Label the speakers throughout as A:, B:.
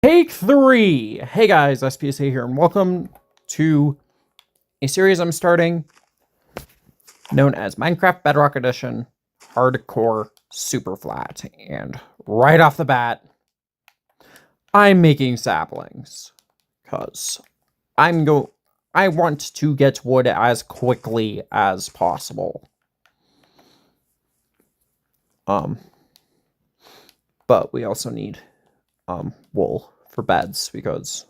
A: Take 3! Hey guys, SPSA here, and welcome to a series I'm starting known as Minecraft Bedrock Edition Hardcore Superflat. And right off the bat, I'm making saplings because I want to get wood as quickly as possible. But we also need wool for beds because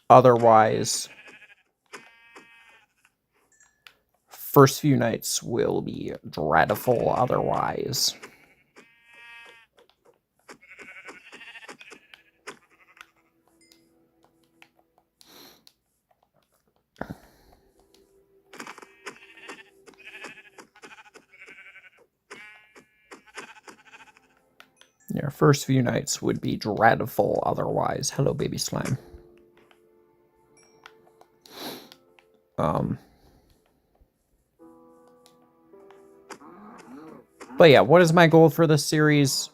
A: otherwise first few nights will be dreadful otherwise. Your first few nights would be dreadful otherwise. Hello, baby slime. But yeah, what is my goal for this series?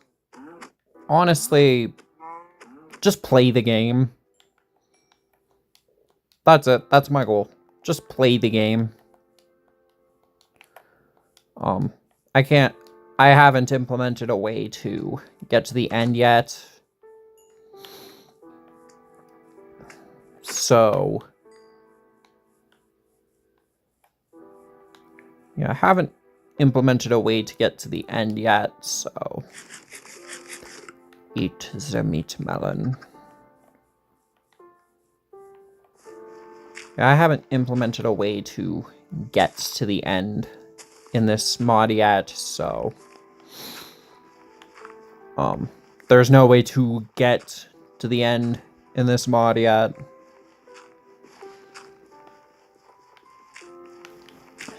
A: Honestly, just play the game. That's it. That's my goal. Just play the game. I haven't implemented a way to get to the end yet. So, yeah, I haven't implemented a way to get to the end yet, so eat the meat melon. I haven't implemented a way to get to the end in this mod yet, so there's no way to get to the end in this mod yet.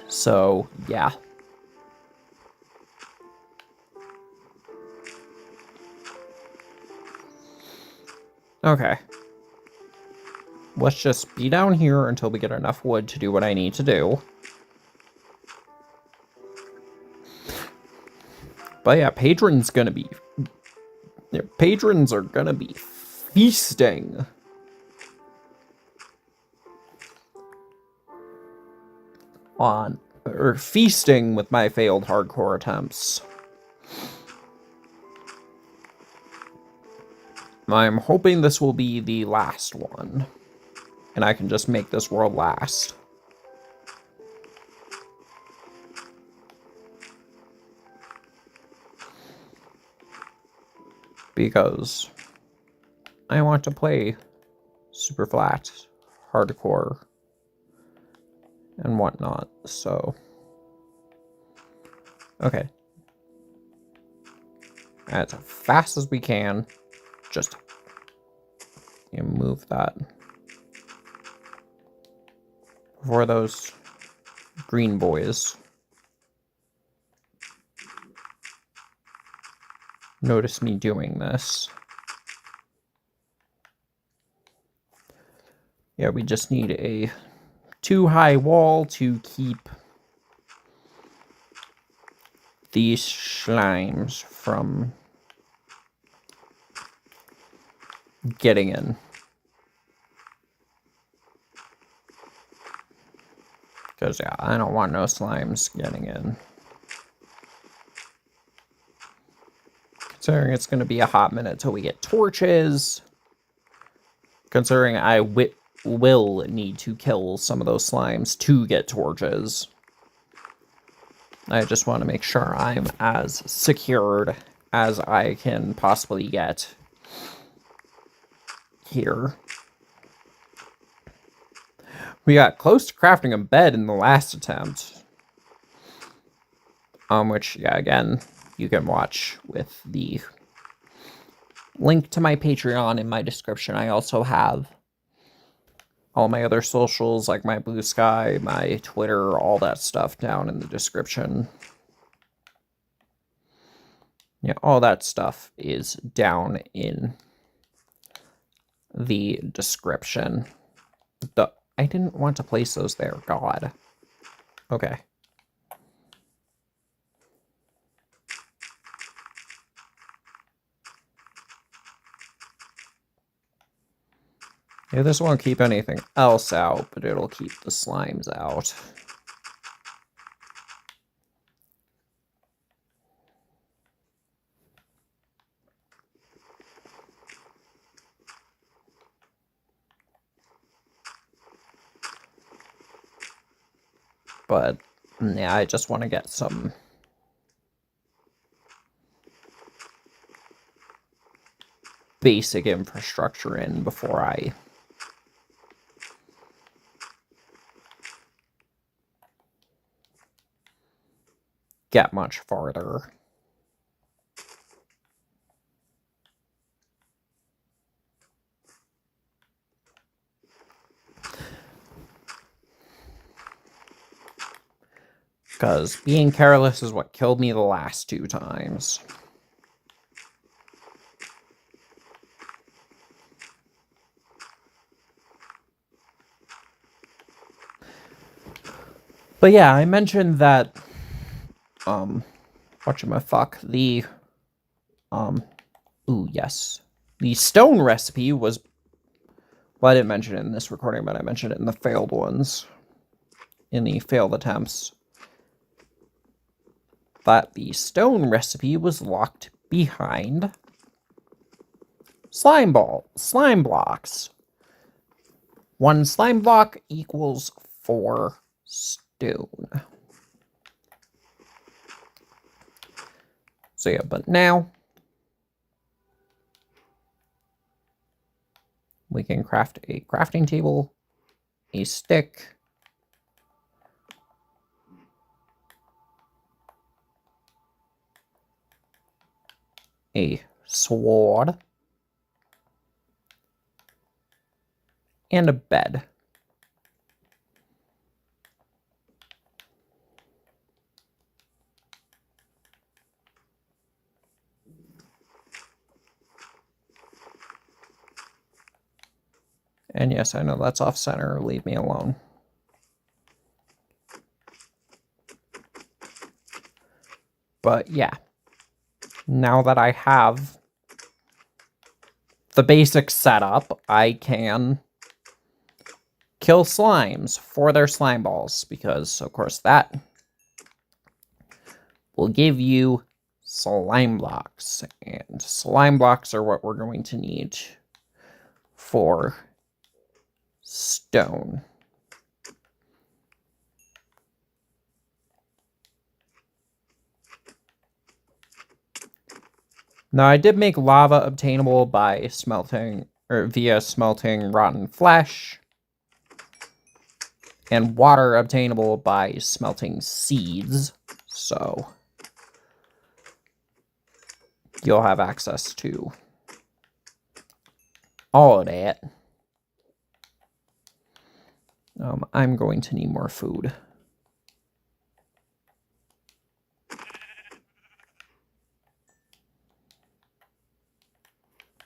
A: So, yeah. Okay. Let's just be down here until we get enough wood to do what I need to do. But yeah, patrons are gonna be feasting. Feasting with my failed hardcore attempts. I'm hoping this will be the last one, and I can just make this world last. Because I want to play Superflat, hardcore, and whatnot, so... Okay. As fast as we can, just move that before those green boys notice me doing this. Yeah, we just need a too-high wall to keep these slimes from getting in. Because, yeah, I don't want no slimes getting in. Considering it's going to be a hot minute till we get torches. Considering I will need to kill some of those slimes to get torches. I just want to make sure I'm as secured as I can possibly get here. We got close to crafting a bed in the last attempt. Which, yeah, again, you can watch with the link to my Patreon in my description. I also have all my other socials, like my Blue Sky, my Twitter, all that stuff down in the description. Yeah, all that stuff is down in the description. I didn't want to place those there, God. Okay. Yeah, this won't keep anything else out, but it'll keep the slimes out. But, yeah, I just want to get some basic infrastructure in before I get much farther. Because being careless is what killed me the last 2 times. But yeah, I mentioned that, whatchamacallit, the stone recipe was, well, I didn't mention it in this recording, but I mentioned it in the failed ones, in the failed attempts, that the stone recipe was locked behind slime blocks. 1 slime block equals 4 stone. So yeah, but now we can craft a crafting table, a stick, a sword, and a bed. And yes, I know that's off center. Leave me alone. But yeah, now that I have the basic setup, I can kill slimes for their slime balls, because of course that will give you slime blocks, and slime blocks are what we're going to need for stone. Now, I did make lava obtainable by smelting, or via smelting rotten flesh, and water obtainable by smelting seeds, so you'll have access to all of that. I'm going to need more food.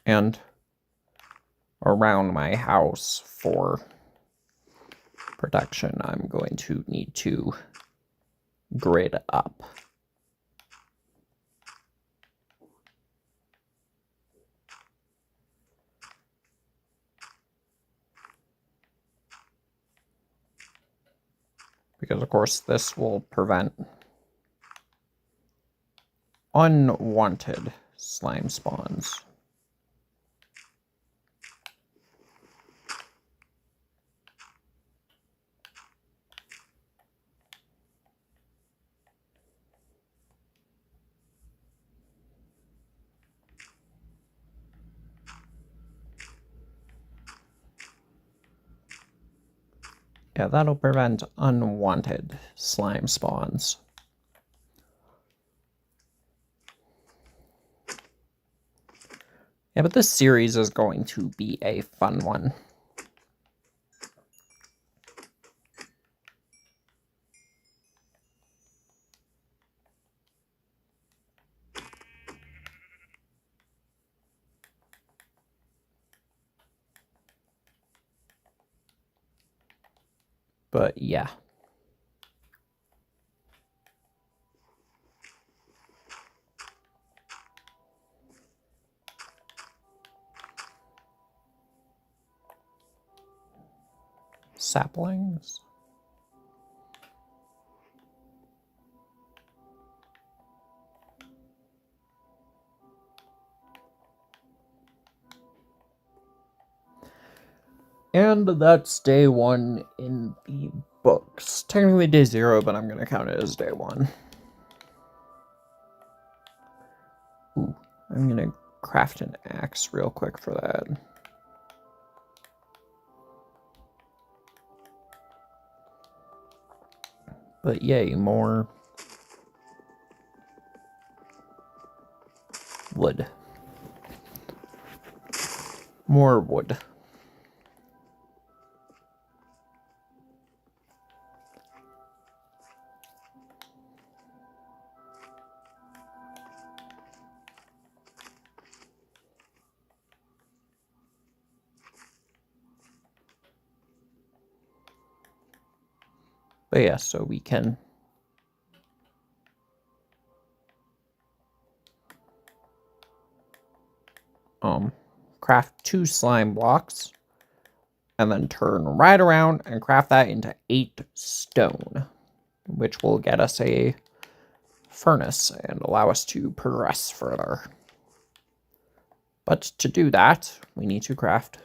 A: And around my house for protection, I'm going to need to grid up. Because, of course, this will prevent unwanted slime spawns. Yeah, that'll prevent unwanted slime spawns. Yeah, but this series is going to be a fun one. But yeah. saplings. And that's day 1 in the books. Technically day 0, but I'm going to count it as day 1. Ooh, I'm going to craft an axe real quick for that. But yay, more wood. More wood. But yeah, so we can craft 2 slime blocks and then turn right around and craft that into 8 stone, which will get us a furnace and allow us to progress further. But to do that, we need to craft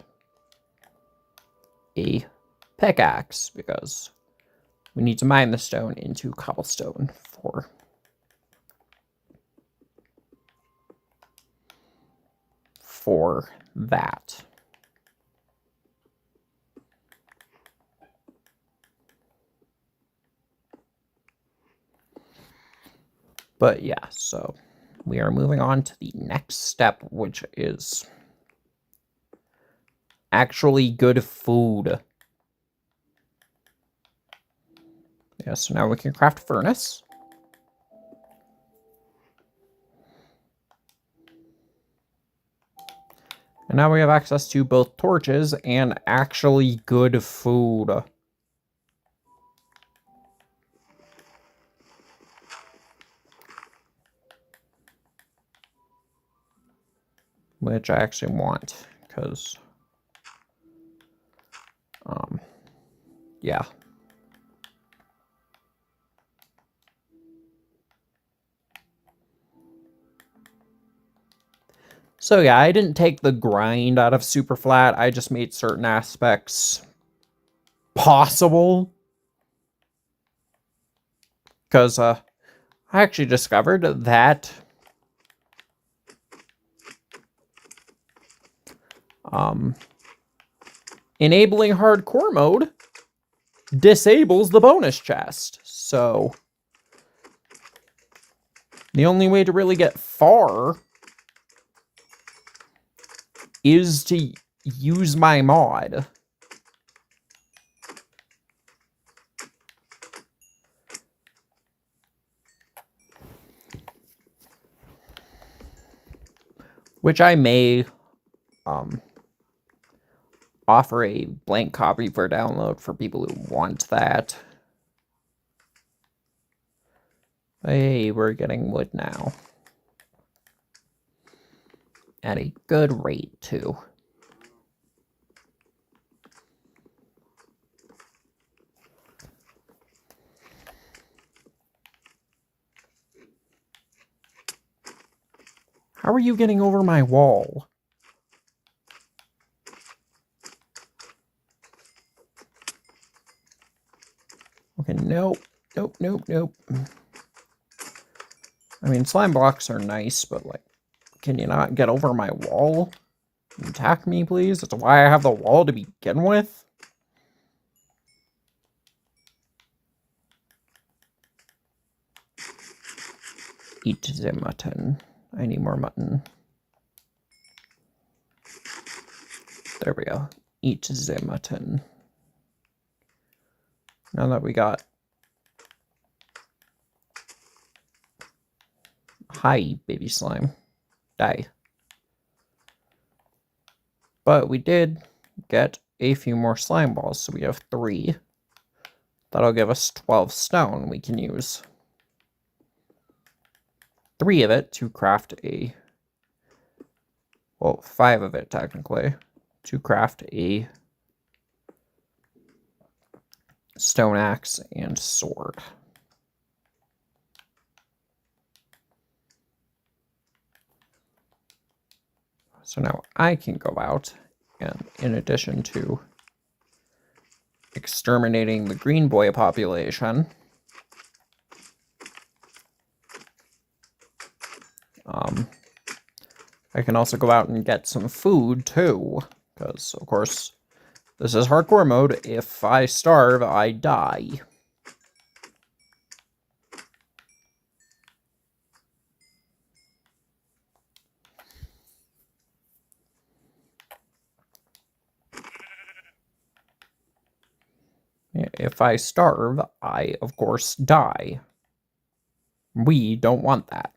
A: a pickaxe because we need to mine the stone into cobblestone for that. But yeah, so we are moving on to the next step, which is actually good food. Yeah, so now we can craft a furnace. And now we have access to both torches and actually good food. Which I actually want, because, yeah. So yeah, I didn't take the grind out of Superflat, I just made certain aspects possible. Because, I actually discovered that enabling hardcore mode disables the bonus chest. So the only way to really get far is to use my mod. Which I may offer a blank copy for download for people who want that. Hey, we're getting wood now. At a good rate, too. How are you getting over my wall? Okay, nope. Nope, nope, nope. I mean, slime blocks are nice, but, like, can you not get over my wall? Attack me, please? That's why I have the wall to begin with? Eat the mutton. I need more mutton. There we go. Eat the mutton. Now that we got... Hi, baby slime. Die. But we did get a few more slime balls, so we have 3. That'll give us 12 stone. We can use 3 of it to craft a... Well, 5 of it, technically, to craft a stone axe, and sword. So now I can go out, and in addition to exterminating the green boy population, I can also go out and get some food too, because of course this is hardcore mode. If I starve, I die. If I starve, I, of course, die. We don't want that.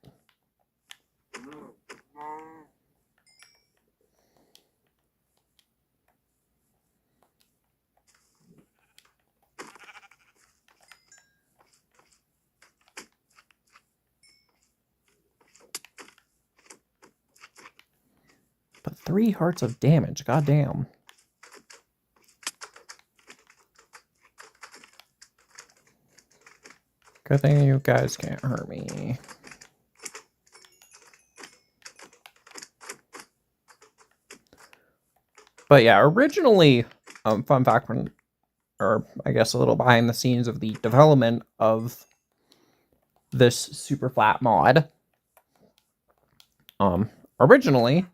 A: But 3 hearts of damage, goddamn. Good thing you guys can't hurt me. But yeah, originally, fun fact, or I guess a little behind the scenes of the development of this Superflat mod. Originally,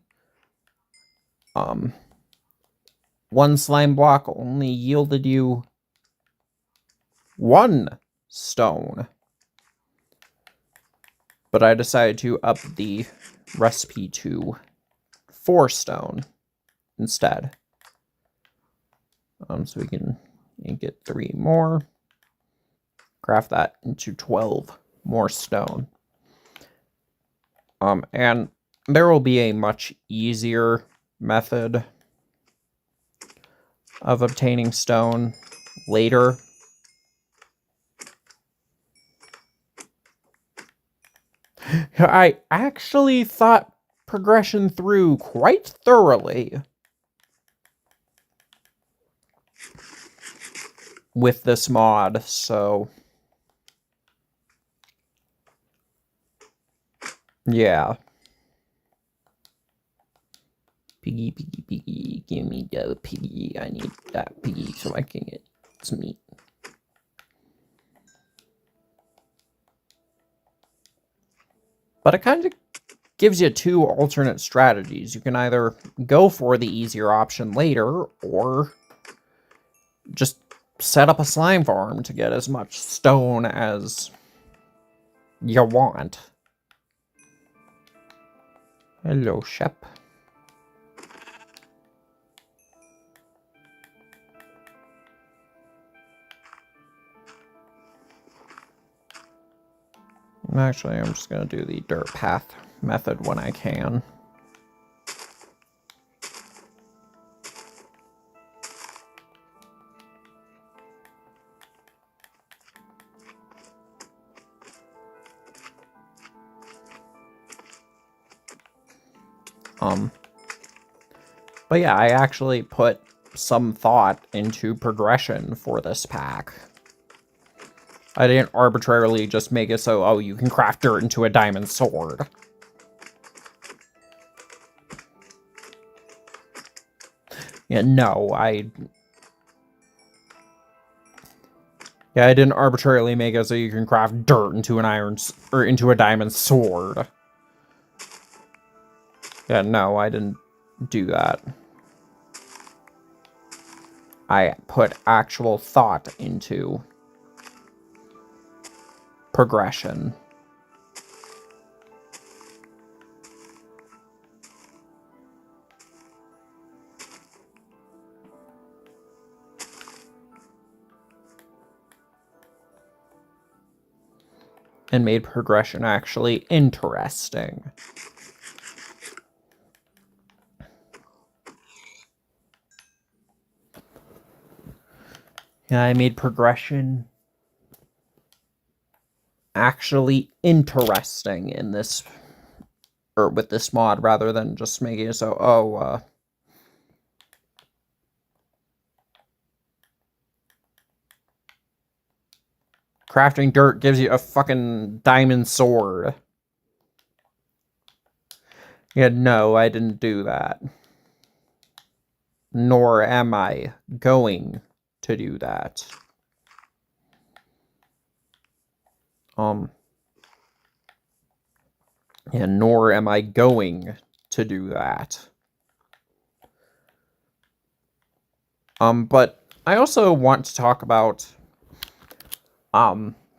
A: one slime block only yielded you 1 stone. But I decided to up the recipe to 4 stone instead. So we can get 3 more. Craft that into 12 more stone. And there will be a much easier method of obtaining stone later. I actually thought progression through quite thoroughly with this mod, so yeah. Piggy, piggy, piggy, give me the piggy. I need that piggy so I can get some meat. But it kind of gives you 2 alternate strategies. You can either go for the easier option later, or just set up a slime farm to get as much stone as you want. Hello, Shep. Actually, I'm just going to do the dirt path method when I can. But yeah, I actually put some thought into progression for this pack. I didn't arbitrarily just make it so, oh, you can craft dirt into a diamond sword. Yeah, no, I didn't arbitrarily make it so you can craft dirt into an or into a diamond sword. Yeah, no, I didn't do that. I put actual thought into progression. And made progression actually interesting. Yeah, I made progression actually interesting in this, or with this mod, rather than just making it so, oh, Crafting dirt gives you a fucking diamond sword. Yeah, no, I didn't do that. Nor am I going to do that. And nor am I going to do that. But I also want to talk about,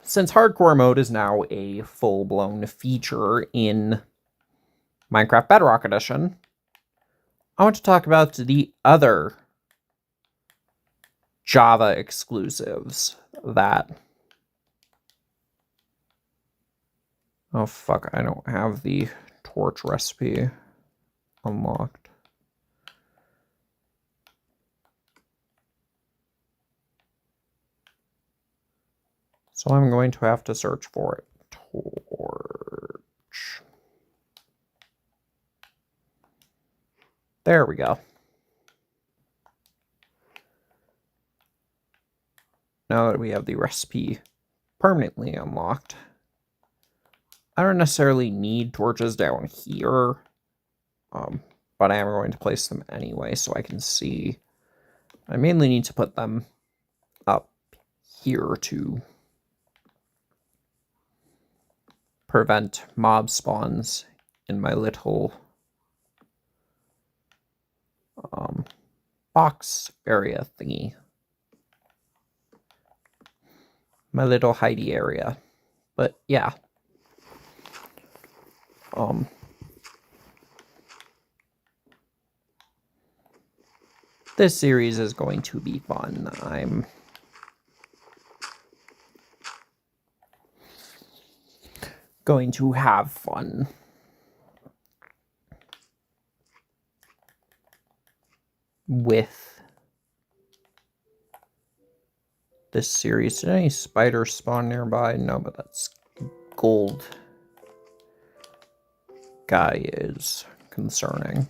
A: since hardcore mode is now a full-blown feature in Minecraft Bedrock Edition, I want to talk about the other Java exclusives that... Oh, fuck, I don't have the torch recipe unlocked. So I'm going to have to search for it. Torch. There we go. Now that we have the recipe permanently unlocked, I don't necessarily need torches down here, but I am going to place them anyway so I can see. I mainly need to put them up here to prevent mob spawns in my little box area thingy. My little hidey area. But yeah. This series is going to be fun. I'm going to have fun. With this series. Did any spiders spawn nearby? No, but that's gold guy is concerning.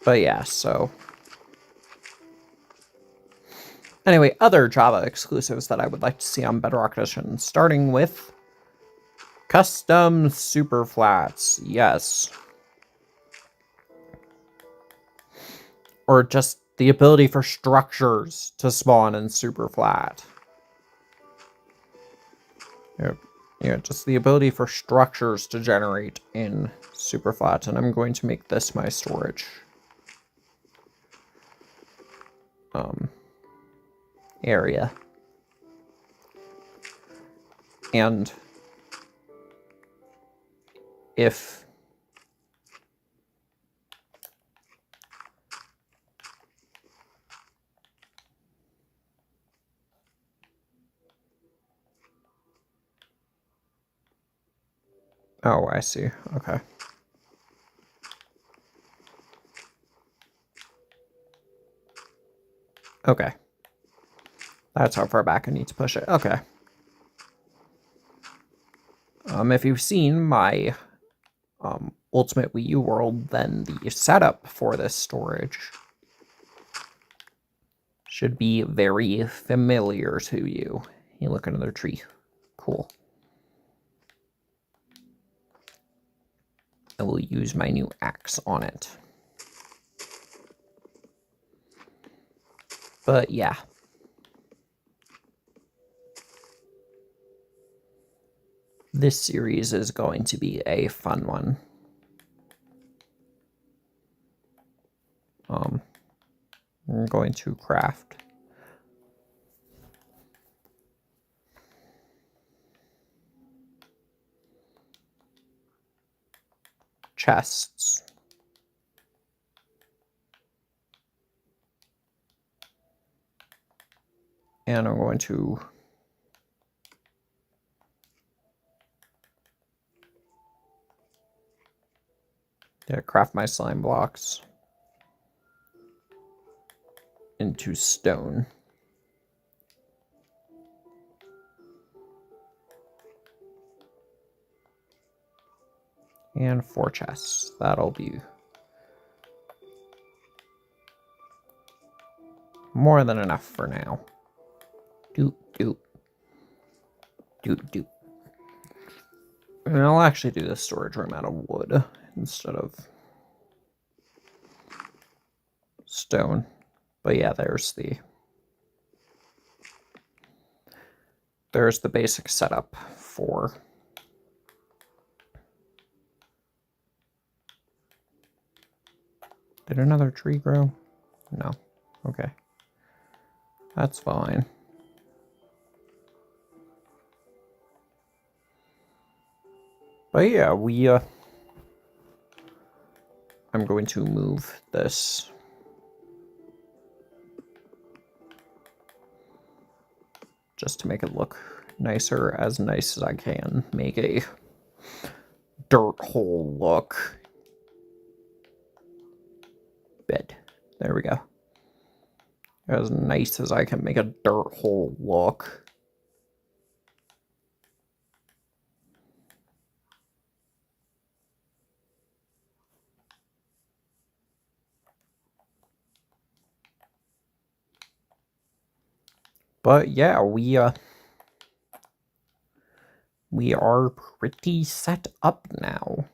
A: But yeah, so anyway, other Java exclusives that I would like to see on Bedrock Edition, starting with custom Superflats. Yes. Or just the ability for structures to spawn in Superflat. Yeah, just the ability for structures to generate in Superflat. And I'm going to make this my storage area. And if oh, I see. Okay. Okay. That's how far back I need to push it. Okay. If you've seen my Ultimate Wii U World, then the setup for this storage should be very familiar to you. Hey, look, another tree. Cool. I will use my new axe on it. But yeah. This series is going to be a fun one. I'm going to craft chests. And I'm going to craft my slime blocks into stone. And 4 chests. That'll be more than enough for now. Doop, doop. Doop, doop. And I'll actually do the storage room out of wood instead of stone. But yeah, there's the basic setup for Did another tree grow? No. Okay. That's fine. But yeah, I'm going to move this just to make it look nicer, as nice as I can. Make a dirt hole look. Bed. There we go. As nice as I can make a dirt hole look. But yeah, we are pretty set up now.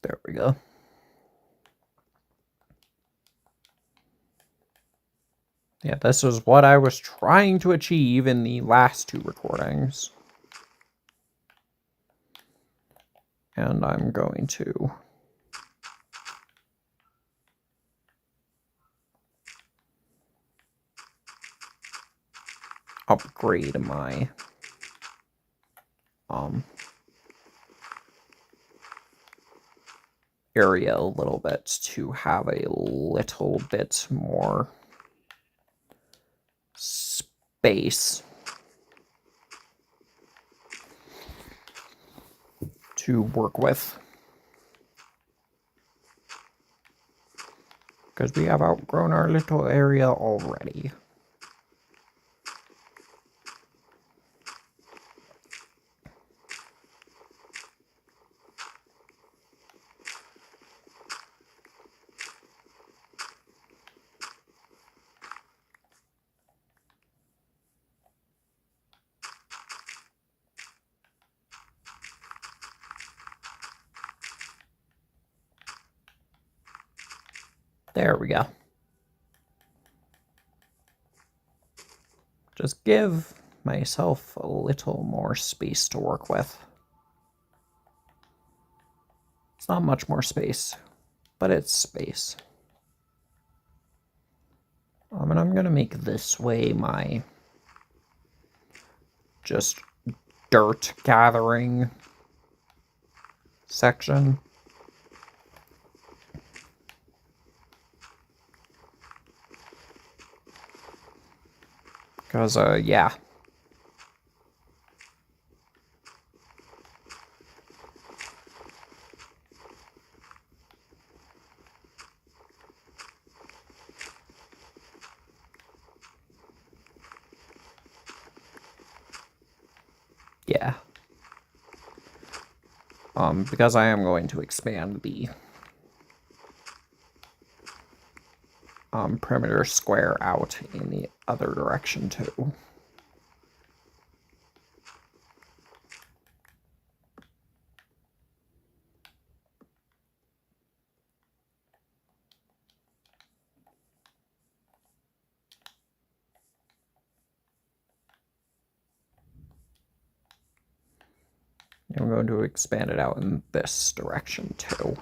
A: There we go. Yeah, this is what I was trying to achieve in the last two recordings. And I'm going to upgrade my area a little bit to have a little bit more space to work with, because we have outgrown our little area already. There we go. Just give myself a little more space to work with. It's not much more space, but it's space. And I'm gonna make this way my just dirt gathering section. Because, yeah. Yeah. Because I am going to expand the perimeter square out in the other direction too. And I'm going to expand it out in this direction too.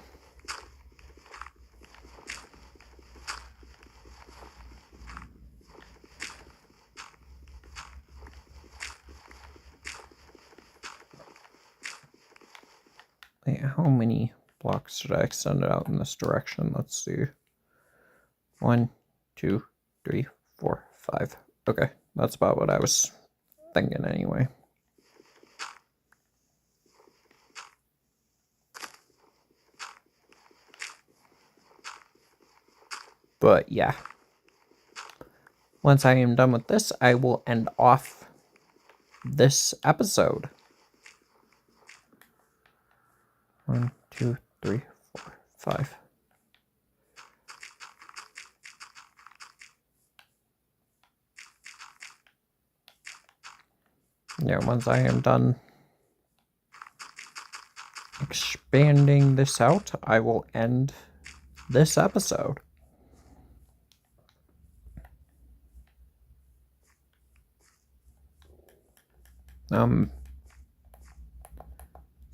A: Wait, how many blocks did I extend it out in this direction? Let's see. 1, 2, 3, 4, 5. Okay, that's about what I was thinking anyway. But yeah. Once I am done with this, I will end off this episode. 1, 2, 3, 4, 5. Yeah, once I am done expanding this out, I will end this episode.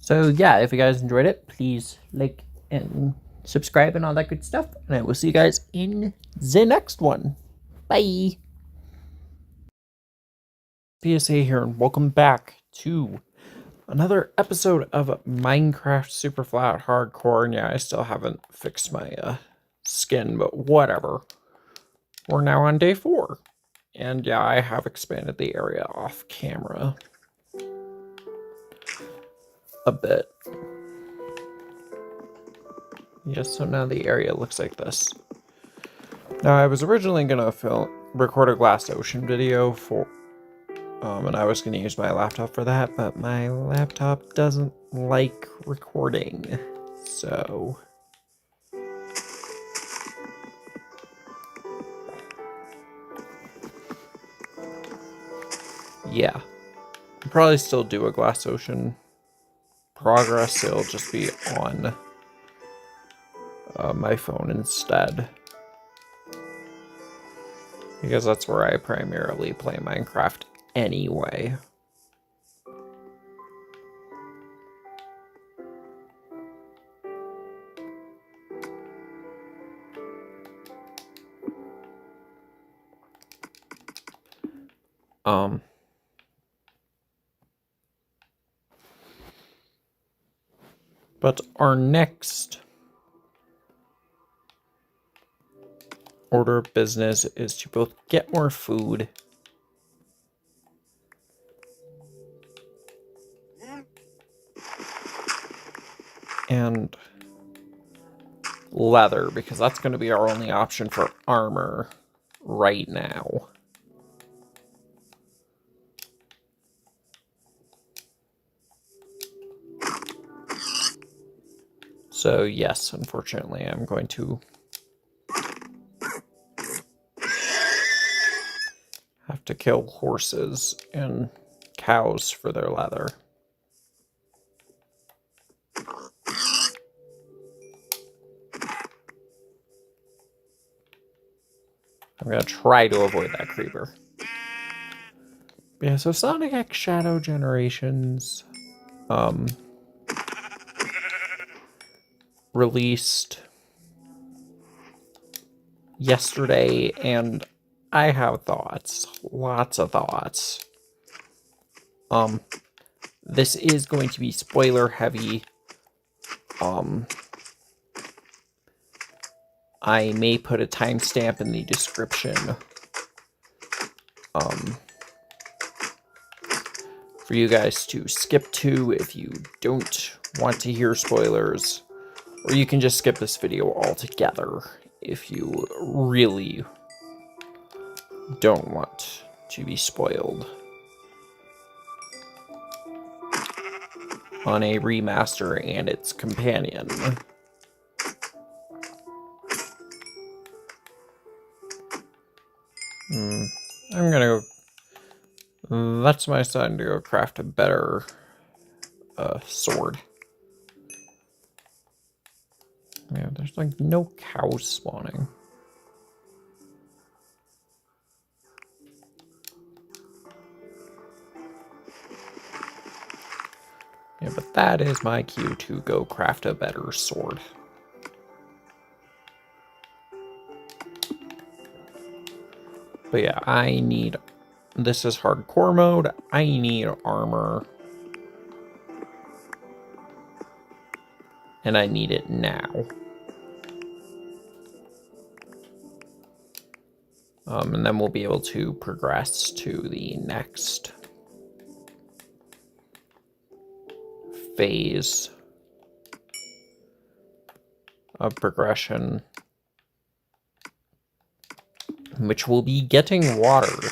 A: So yeah, if you guys enjoyed it, please like and subscribe and all that good stuff. And I will see you guys in the next one. Bye. PSA here, and welcome back to another episode of Minecraft Superflat Hardcore. And yeah, I still haven't fixed my skin, but whatever. We're now on day 4. And yeah, I have expanded the area off camera a bit. Yes, so now the area looks like this. Now, I was originally going to record a Glass Ocean video for, and I was going to use my laptop for that, but my laptop doesn't like recording, so... yeah. I'll probably still do a Glass Ocean progress, it'll just be on my phone instead. Because that's where I primarily play Minecraft anyway. But our next order of business is to both get more food and leather, because that's going to be our only option for armor right now. So yes, unfortunately, I'm going to have to kill horses and cows for their leather. I'm going to try to avoid that creeper. Yeah, so Sonic X Shadow Generations released yesterday, and I have thoughts. Lots of thoughts. This is going to be spoiler heavy. I may put a timestamp in the description. For you guys to skip to if you don't want to hear spoilers. Or you can just skip this video altogether if you really don't want to be spoiled on a remaster and its companion. I'm gonna go... that's my son to go craft a better sword. Yeah, there's like no cows spawning. Yeah, but that is my cue to go craft a better sword. But yeah, I need... this is hardcore mode. I need armor. And I need it now. And then we'll be able to progress to the next phase of progression. which will be getting water.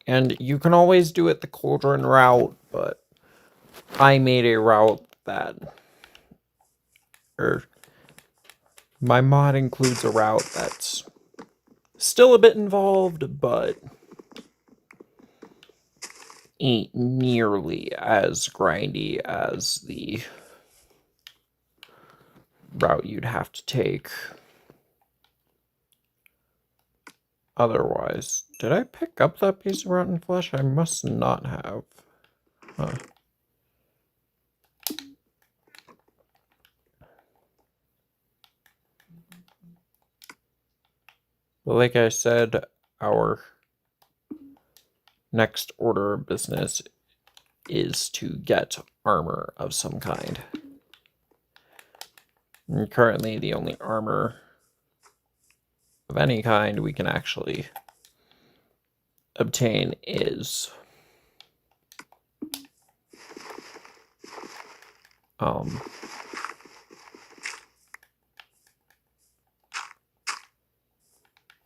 A: And you can always do it the cauldron route, but I made a route that, my mod includes a route that's still a bit involved, but ain't nearly as grindy as the route you'd have to take otherwise. Did I pick up that piece of rotten flesh? I must not have. Huh. But like I said, our next order of business is to get armor of some kind. And currently, the only armor of any kind we can actually obtain is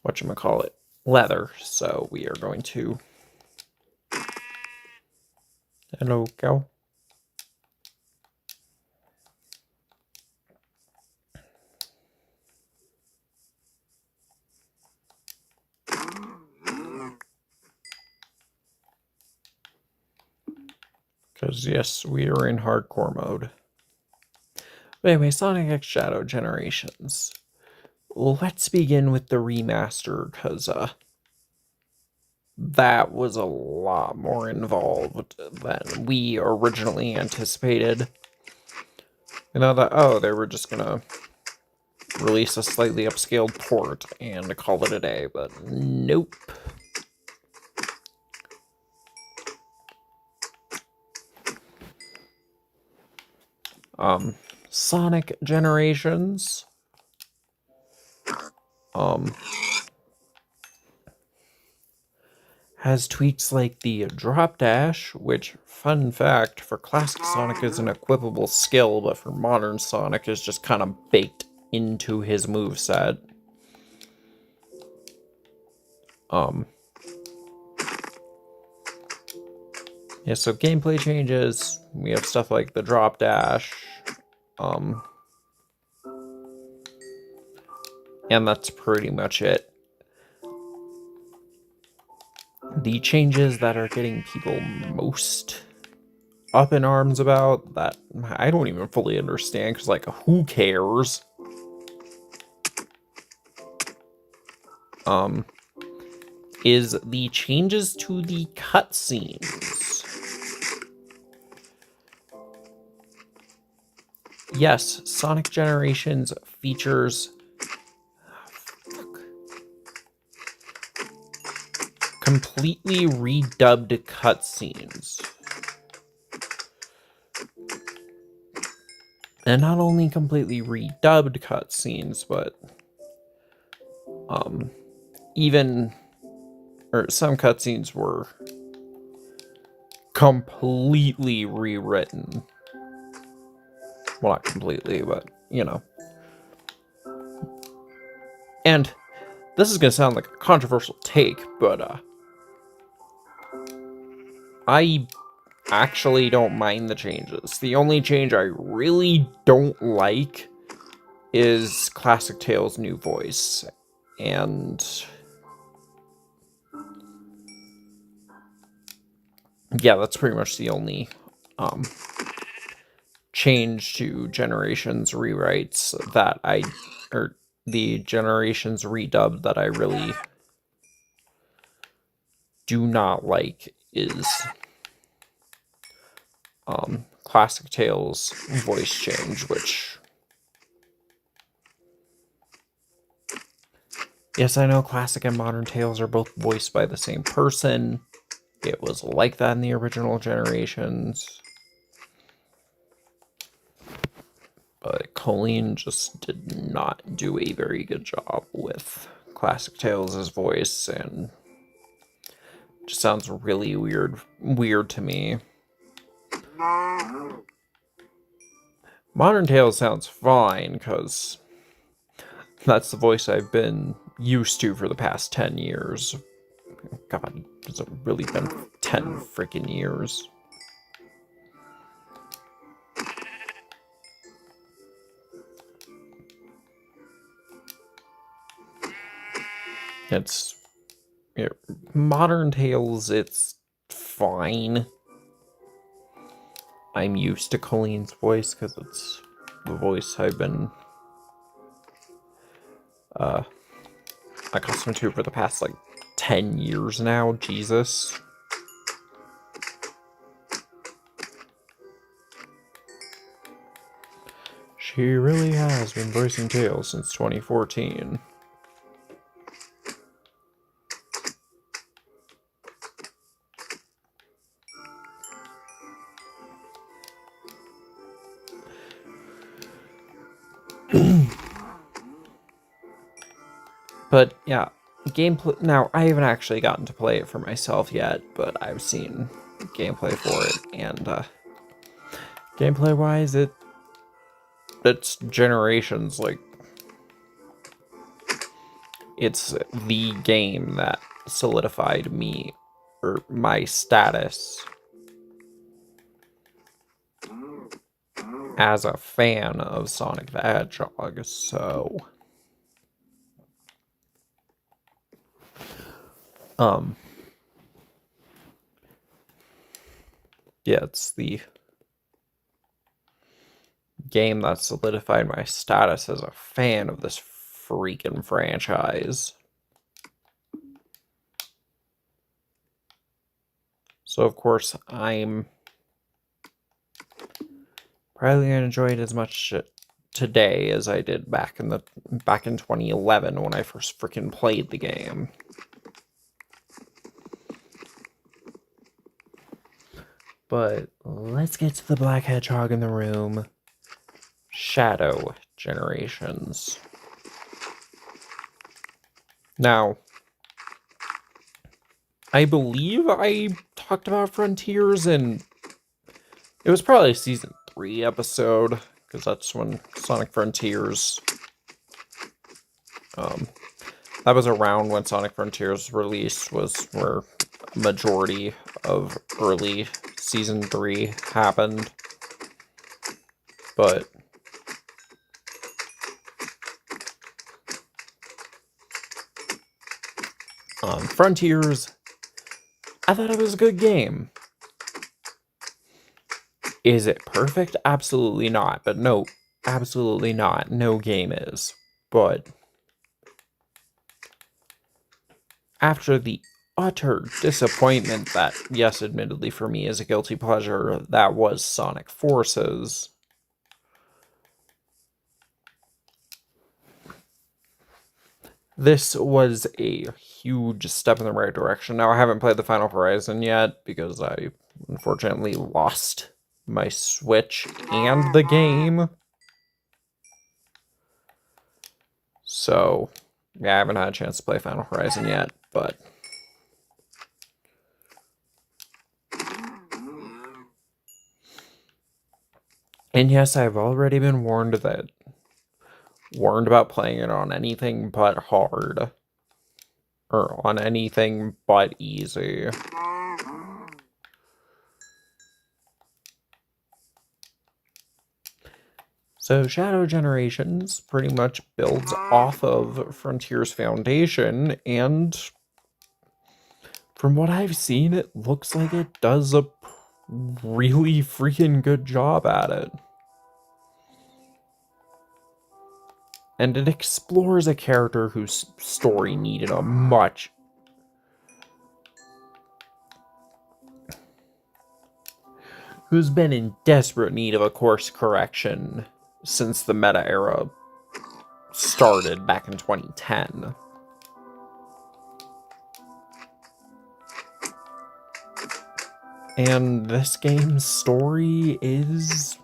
A: whatchamacallit, leather. So we are going to... Hello, cow. Because, yes, we are in hardcore mode. But anyway, Sonic X Shadow Generations. Let's begin with the remaster, because that was a lot more involved than we originally anticipated. You know, that, oh, they were just gonna release a slightly upscaled port and call it a day, but nope. Sonic Generations. Has tweaks like the drop dash, which, fun fact, for classic Sonic is an equipable skill, but for modern Sonic is just kind of baked into his moveset. Yeah, so gameplay changes. We have stuff like the drop dash. And that's pretty much it. The changes that are getting people most up in arms about, that I don't even fully understand, because, like, who cares? Is the changes to the cutscenes. Yes, Sonic Generations features completely redubbed cutscenes. And not only completely redubbed cutscenes, but some cutscenes were completely rewritten. Well, not completely, but, you know. And this is going to sound like a controversial take, but I actually don't mind the changes. The only change I really don't like is Classic Tails' new voice. And yeah, that's pretty much the only change to Generations rewrites that or the Generations redub that I really do not like is Classic Tails' voice change, which, yes, I know Classic and Modern Tales are both voiced by the same person. It was like that in the original Generations. But Colleen just did not do a very good job with Classic Tails' voice, and it just sounds really weird to me. Modern Tales sounds fine, because that's the voice I've been used to for the past 10 years. God, has it really been 10 freaking years? It's... Modern Tales, it's fine. I'm used to Colleen's voice because it's the voice I've been accustomed to for the past, like, 10 years now. Jesus. She really has been voicing Tails since 2014. But yeah, gameplay. Now, I haven't actually gotten to play it for myself yet, but I've seen gameplay for it, and gameplay-wise, it's Generations. Like, it's the game that solidified me or my status as a fan of Sonic the Hedgehog. So, yeah, it's the game that solidified my status as a fan of this freaking franchise. So of course I'm probably gonna enjoy it as much today as I did back in 2011 when I first freaking played the game. But let's get to the Black Hedgehog in the room. Shadow Generations. Now, I believe I talked about Frontiers in... It was probably a Season 3 episode, because that's when Sonic Frontiers... that was around when Sonic Frontiers released, was where a majority of early Season 3 happened. But... Frontiers, I thought it was a good game. Is it perfect? Absolutely not. But no, absolutely not. No game is. But after the utter disappointment that, yes, admittedly for me is a guilty pleasure, that was Sonic Forces, this was a huge step in the right direction. Now, I haven't played the Final Horizon yet because I unfortunately lost my Switch and the game. So, yeah, I haven't had a chance to play Final Horizon yet, but... And yes, I've already been warned about playing it on anything but hard. Or on anything but easy. So Shadow Generations pretty much builds off of Frontier's foundation, and from what I've seen, it looks like it does a really freaking good job at it. And it explores a character whose story needed a much... who's been in desperate need of a course correction since the meta era started back in 2010. And this game's story is...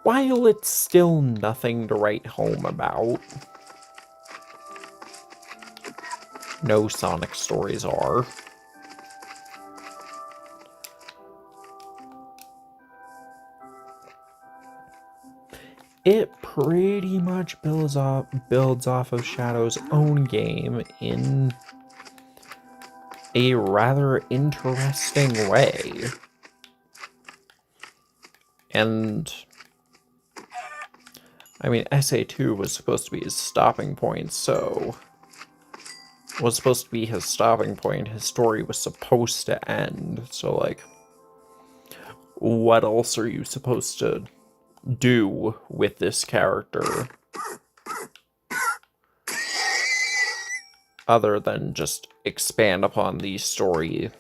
A: while it's still nothing to write home about, no Sonic stories are. it pretty much builds off of Shadow's own game in a rather interesting way. And I mean, SA2 was supposed to be his stopping point, so was supposed to be his stopping point. His story was supposed to end. So, like, what else are you supposed to do with this character other than just expand upon the story,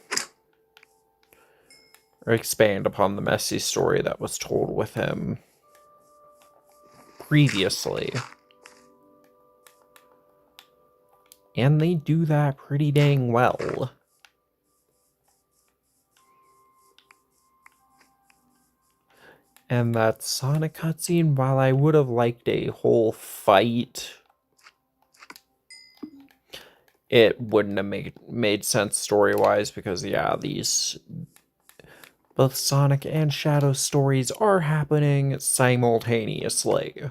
A: or expand upon the messy story that was told with him previously? And they do that pretty dang well. And that Sonic cutscene, while I would have liked a whole fight, it wouldn't have made sense story-wise, because, yeah, both Sonic and Shadow stories are happening simultaneously.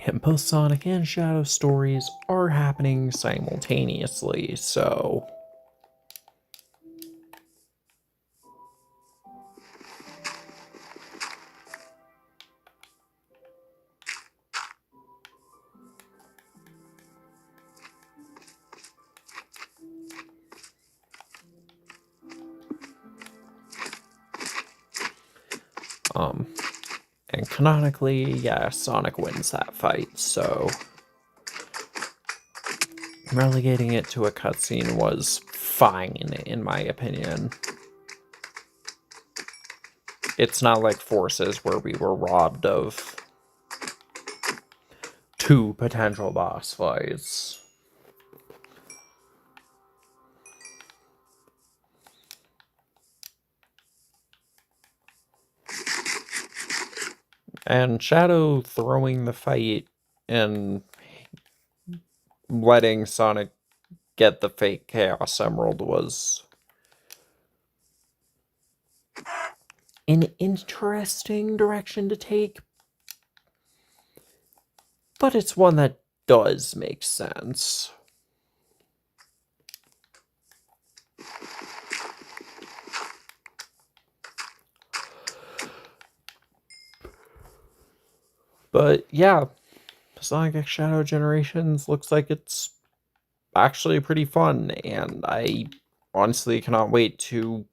A: And both Sonic and Shadow stories are happening simultaneously, so and canonically, yeah, Sonic wins that fight, so relegating it to a cutscene was fine, in my opinion. It's not like Forces, where we were robbed of 2 potential boss fights. And Shadow throwing the fight and letting Sonic get the fake Chaos Emerald was an interesting direction to take, but it's one that does make sense. But yeah, Sonic X Shadow Generations looks like it's actually pretty fun, and I honestly cannot wait to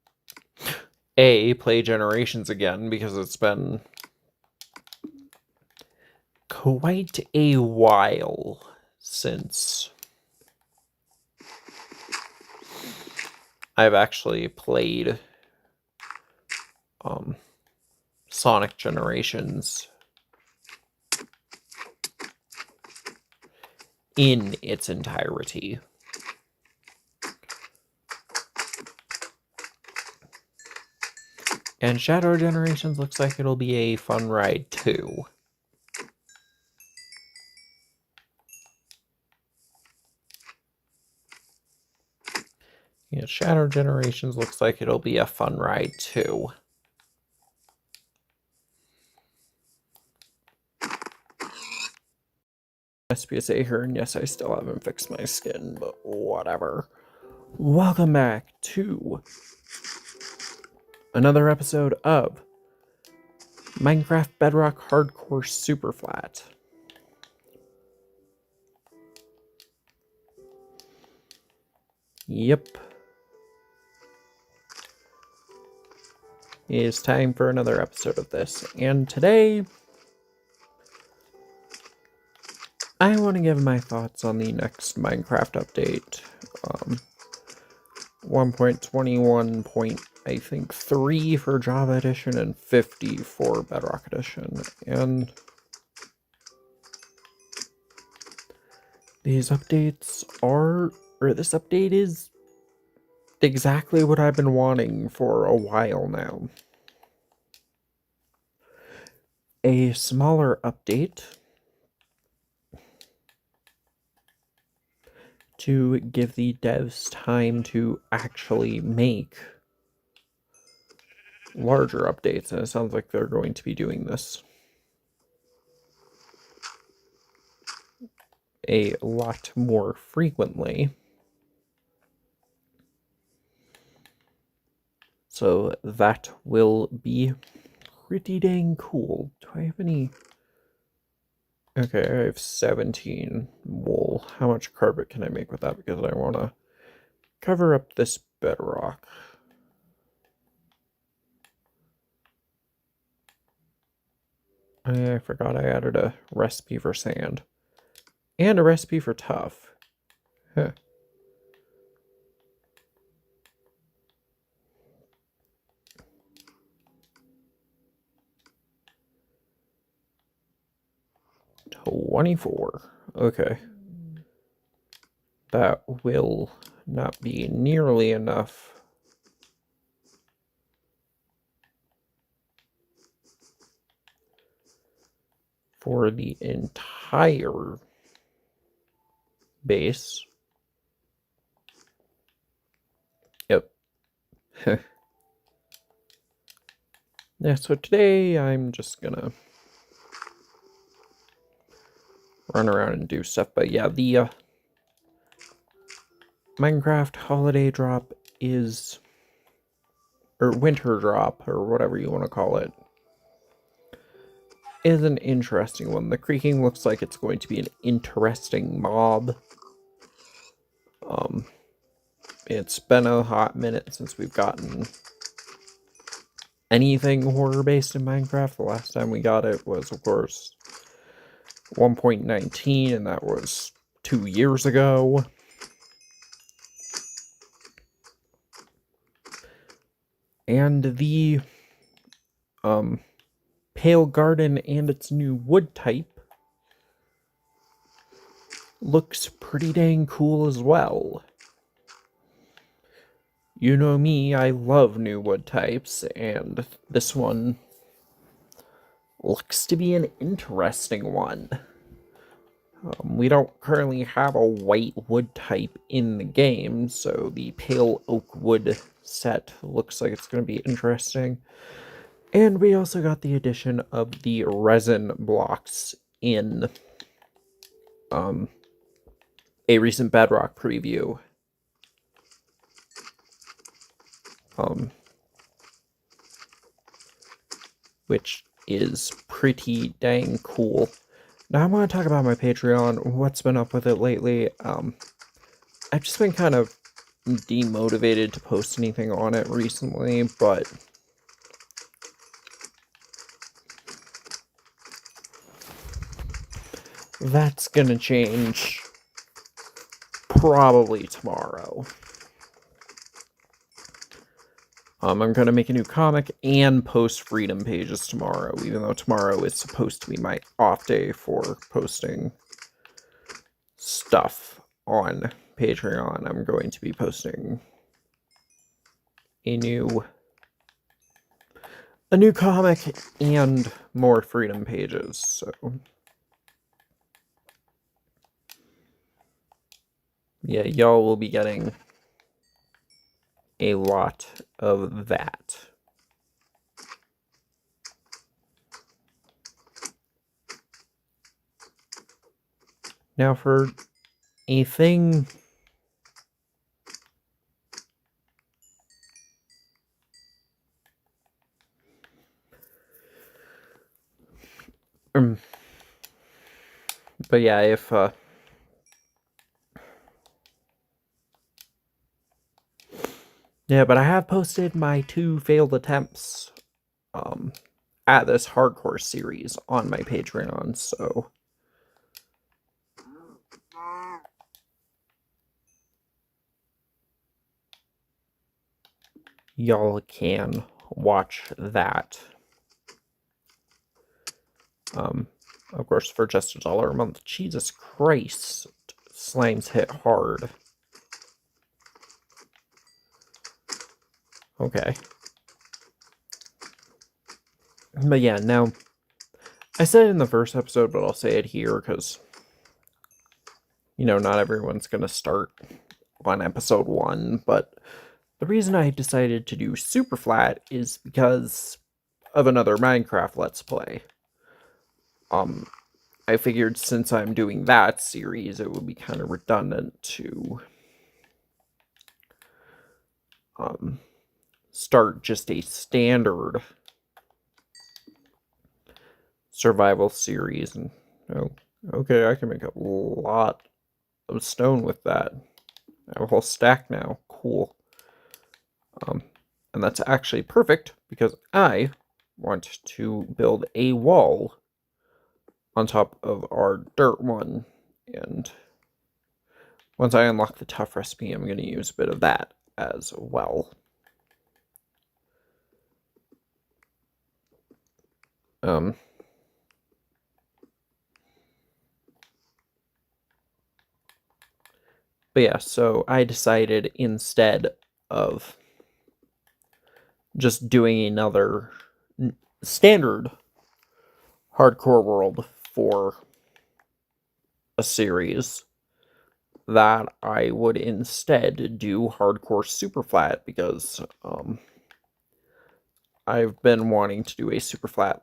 A: play Generations again, because it's been quite a while since I've actually played Sonic Generations in its entirety. And Shadow Generations looks like it'll be a fun ride too. Yeah, Shadow Generations looks like it'll be a fun ride too. SPSA here, and yes, I still haven't fixed my skin, but whatever. Welcome back to another episode of Minecraft Bedrock Hardcore Superflat. Yep. It is time for another episode of this, and today I want to give my thoughts on the next Minecraft update. 1.21. For Java Edition and 50 for Bedrock Edition. And these updates this update is exactly what I've been wanting for a while now. A smaller update to give the devs time to actually make larger updates, and it sounds like they're going to be doing this a lot more frequently. So that will be pretty dang cool. Do I have any? Okay, I have 17 wool. How much carpet can I make with that? Because I want to cover up this bedrock. I forgot I added a recipe for sand. And a recipe for tough. Huh. $24. Okay. That will not be nearly enough for the entire base. Yep. Yeah, so today I'm just gonna run around and do stuff. But yeah, the Minecraft holiday drop is, or winter drop, or whatever you want to call it, is an interesting one. The creaking looks like it's going to be an interesting mob. It's been a hot minute since we've gotten anything horror-based in Minecraft. The last time we got it was, of course, 1.19, and that was 2 years ago. And the Pale Garden and its new wood type looks pretty dang cool as well. You know me, I love new wood types, and this one looks to be an interesting one. We don't currently have a white wood type in the game, so the pale oak wood set looks like it's going to be interesting. And we also got the addition of the resin blocks in a recent Bedrock preview. Which is pretty dang cool. Now I want to talk about my Patreon, what's been up with it lately. I've just been kind of demotivated to post anything on it recently, but that's gonna change probably tomorrow. I'm going to make a new comic and post freedom pages tomorrow, even though tomorrow is supposed to be my off day for posting stuff on Patreon. I'm going to be posting a new comic and more freedom pages, so yeah, y'all will be getting a lot of that. Now for a thing but yeah, if yeah, but I have posted my 2 failed attempts at this hardcore series on my Patreon, so y'all can watch that. Of course, for just $1 a month. Jesus Christ, slimes hit hard. Okay. But yeah, now, I said it in the first episode, but I'll say it here, because not everyone's going to start on episode 1, but the reason I decided to do Superflat is because of another Minecraft Let's Play. I figured since I'm doing that series, it would be kind of redundant to start just a standard survival series. And okay, I can make a lot of stone with that. I have a whole stack now. Cool. And that's actually perfect because I want to build a wall on top of our dirt one. And once I unlock the tough recipe, I'm going to use a bit of that as well. But yeah, so I decided instead of just doing another standard hardcore world for a series, that I would instead do hardcore Superflat, because I've been wanting to do a Superflat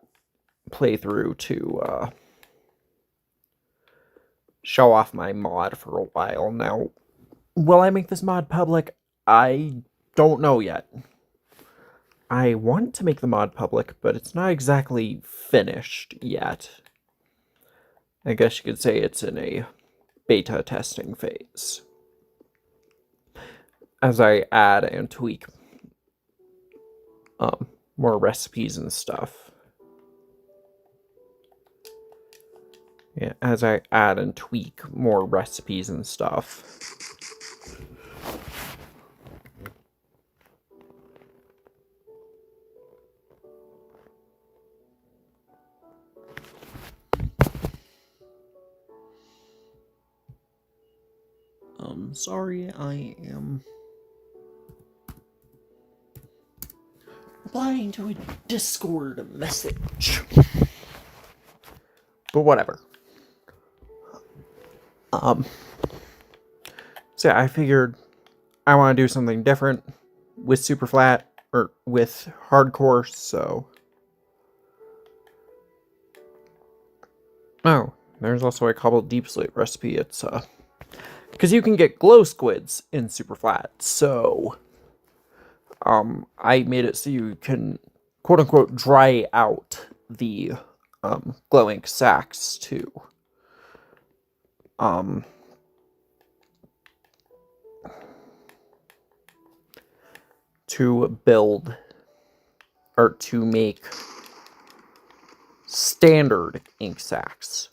A: playthrough to show off my mod for a while now. Will I make this mod public? I don't know yet. I want to make the mod public, but it's not exactly finished yet. I guess you could say it's in a beta testing phase, as I add and tweak more recipes and stuff. Yeah, as I add and tweak more recipes and stuff. Sorry, I am replying to a Discord message. But whatever. So yeah, I figured I want to do something different with Superflat, or with hardcore, so... Oh, there's also a cobbled deep slate recipe. It's, because you can get glow squids in Superflat, so... I made it so you can, quote-unquote, dry out the, glowing sacks to, build, or to make standard ink sacks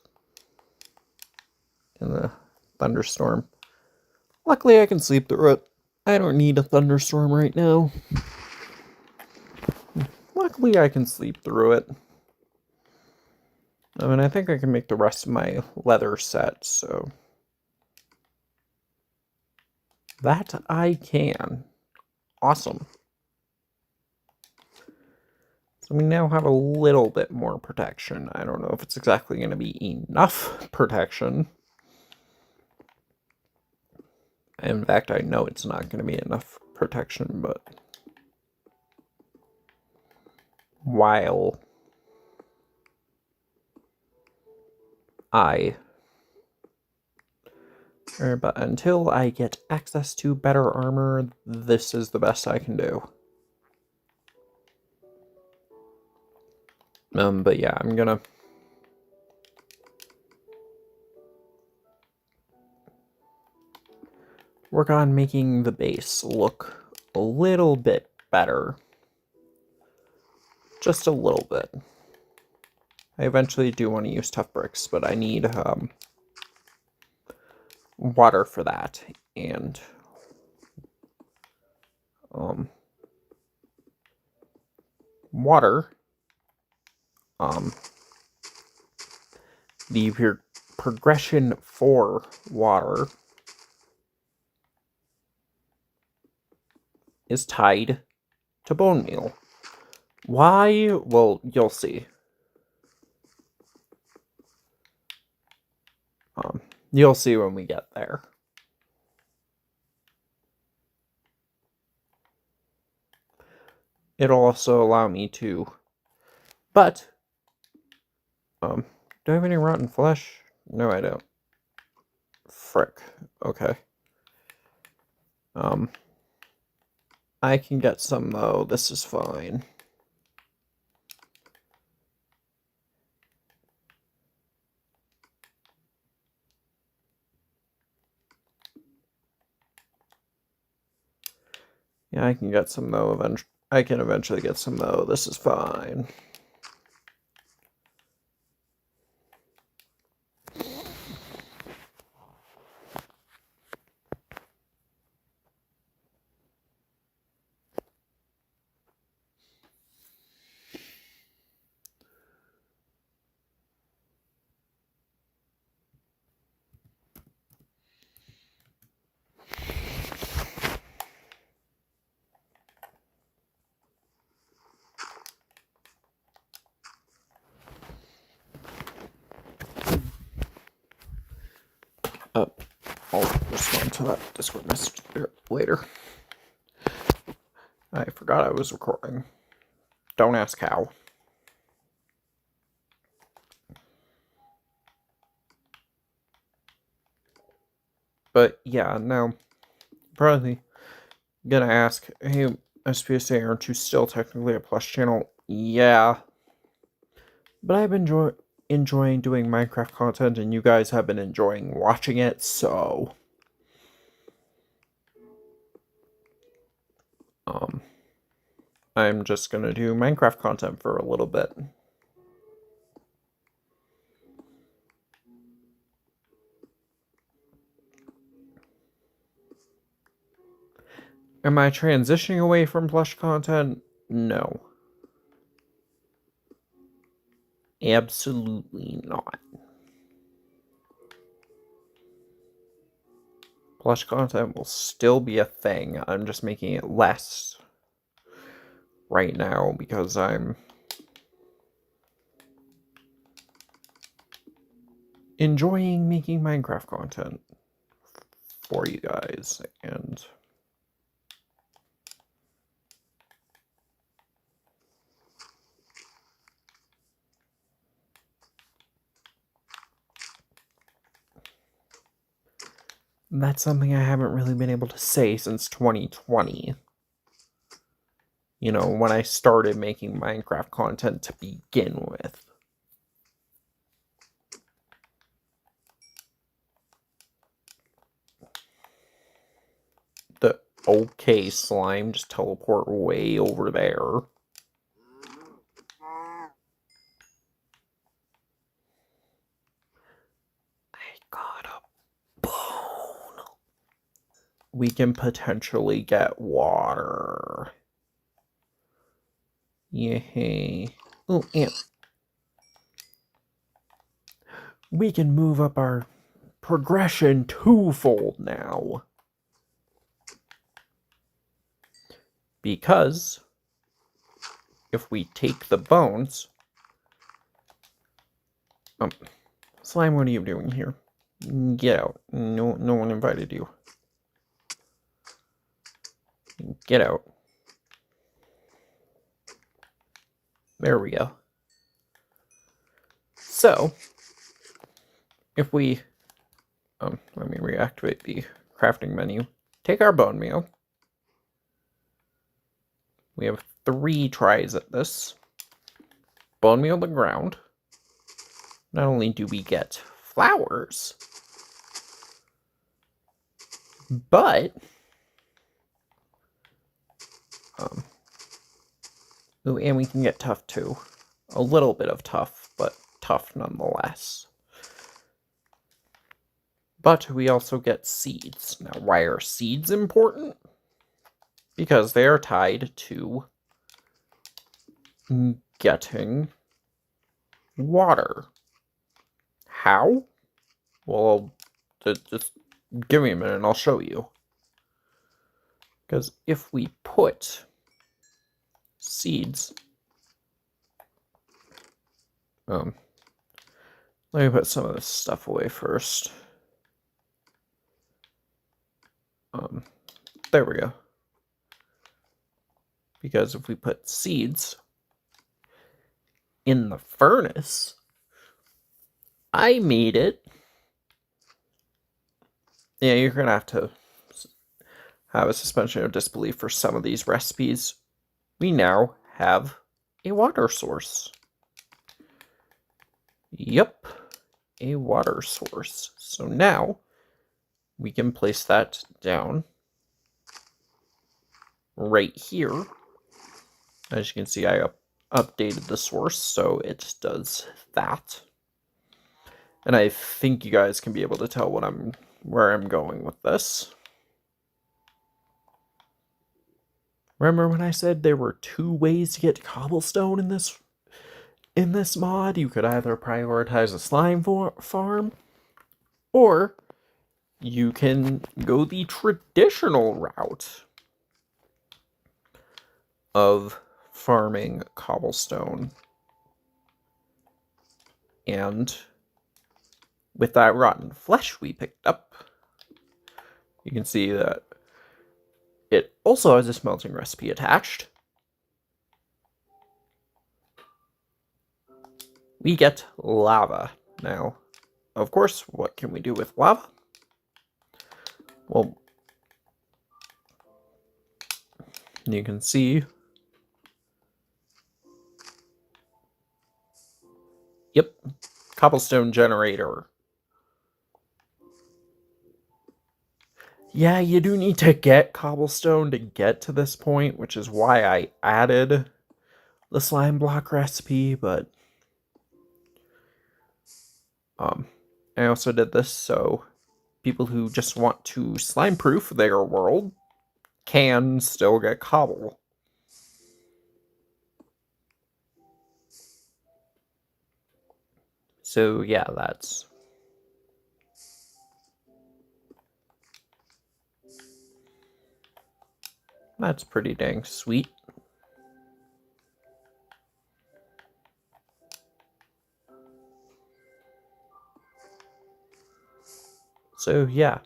A: in the thunderstorm. Luckily, I can sleep through it. I don't need a thunderstorm right now. Luckily, I can sleep through it. I mean, I think I can make the rest of my leather set, so... that I can. Awesome. So we now have a little bit more protection. I don't know if it's exactly going to be enough protection. In fact, I know it's not going to be enough protection, but... while but until I get access to better armor, this is the best I can do. But yeah, I'm gonna work on making the base look a little bit better. Just a little bit. I eventually do want to use tough bricks, but I need water for that, and water, the progression for water is tied to bone meal. Why? Well, you'll see. You'll see when we get there. It'll also allow me to... But... do I have any rotten flesh? No, I don't. Frick. Okay. I can get some, though. This is fine. Yeah, I can get some, though. I can eventually get some, though. This is fine. I'll respond to that Discord message later. I forgot I was recording. Don't ask how. But yeah, no. Probably gonna ask, hey, SPSA, aren't you still technically a Plus channel? Yeah. But I've been enjoying doing Minecraft content, and you guys have been enjoying watching it, so... I'm just gonna do Minecraft content for a little bit. Am I transitioning away from plush content? No. Absolutely not. Plush content will still be a thing. I'm just making it less right now because I'm enjoying making Minecraft content for you guys, and that's something I haven't really been able to say since 2020. You know, when I started making Minecraft content to begin with. The okay slime just teleport way over there. I got a bone. We can potentially get water. Yay. Oh, yeah. We can move up our progression twofold now. Because if we take the bones... Slime, what are you doing here? Get out. No one invited you. Get out. There we go. So, if we... let me reactivate the crafting menu. Take our bone meal. We have 3 tries at this. Bone meal the ground. Not only do we get flowers, but... ooh, and we can get tough too. A little bit of tough, but tough nonetheless. But we also get seeds. Now, why are seeds important? Because they are tied to getting water. How? Well, just give me a minute and I'll show you. Because if we put seeds... let me put some of this stuff away first. There we go. Because if we put seeds in the furnace, I made it. Yeah, you're going to have a suspension of disbelief for some of these recipes. We now have a water source. Yep, a water source. So now we can place that down right here. As you can see, I updated the source, so it does that. And I think you guys can be able to tell where I'm going with this. Remember when I said there were 2 ways to get cobblestone in this mod? You could either prioritize a slime farm, or you can go the traditional route of farming cobblestone. And with that rotten flesh we picked up, you can see that it also has a smelting recipe attached. We get lava. Now, of course, what can we do with lava? Well, you can see, yep, cobblestone generator. Yeah, you do need to get cobblestone to get to this point, which is why I added the slime block recipe, but I also did this so people who just want to slime proof their world can still get cobble. So yeah, that's pretty dang sweet. So yeah,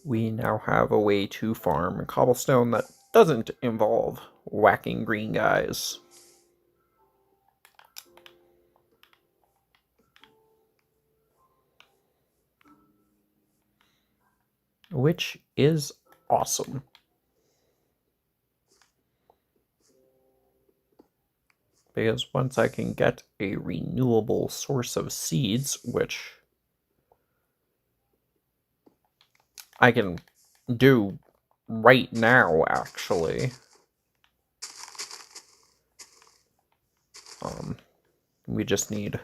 A: we now have a way to farm cobblestone that doesn't involve whacking green guys. Which is awesome. Because once I can get a renewable source of seeds, which I can do right now, actually. We just need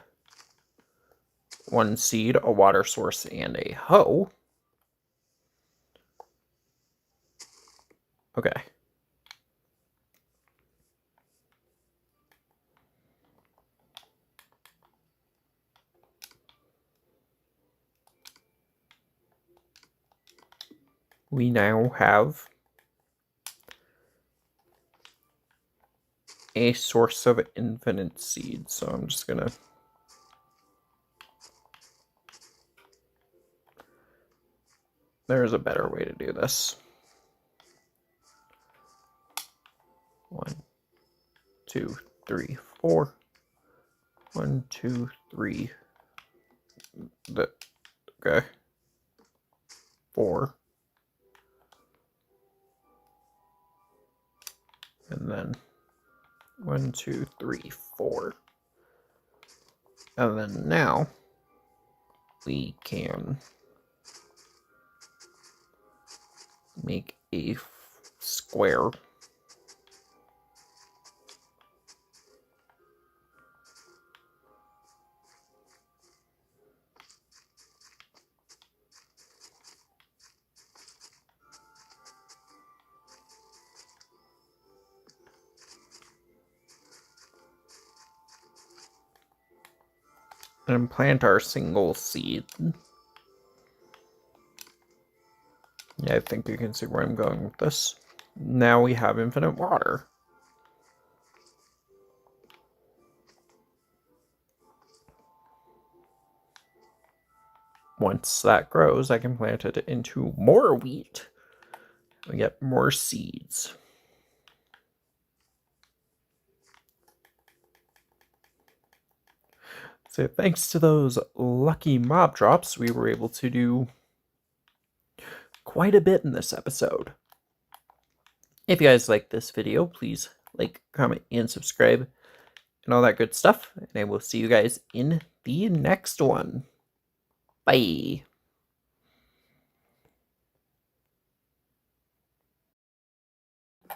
A: 1 seed, a water source, and a hoe. Okay. We now have a source of infinite seeds, so I'm just gonna there's a better way to do this. 1, 2, 3, 4. 1, 2, 3. Okay. 4. And then 1, 2, 3, 4. And then now we can make a square. And plant our single seed. Yeah, I think you can see where I'm going with this. Now we have infinite water. once that grows, I can plant it into more wheat. We get more seeds. So thanks to those lucky mob drops, we were able to do quite a bit in this episode. If you guys like this video, please like, comment, and subscribe, and all that good stuff. And I will see you guys in the next one. Bye.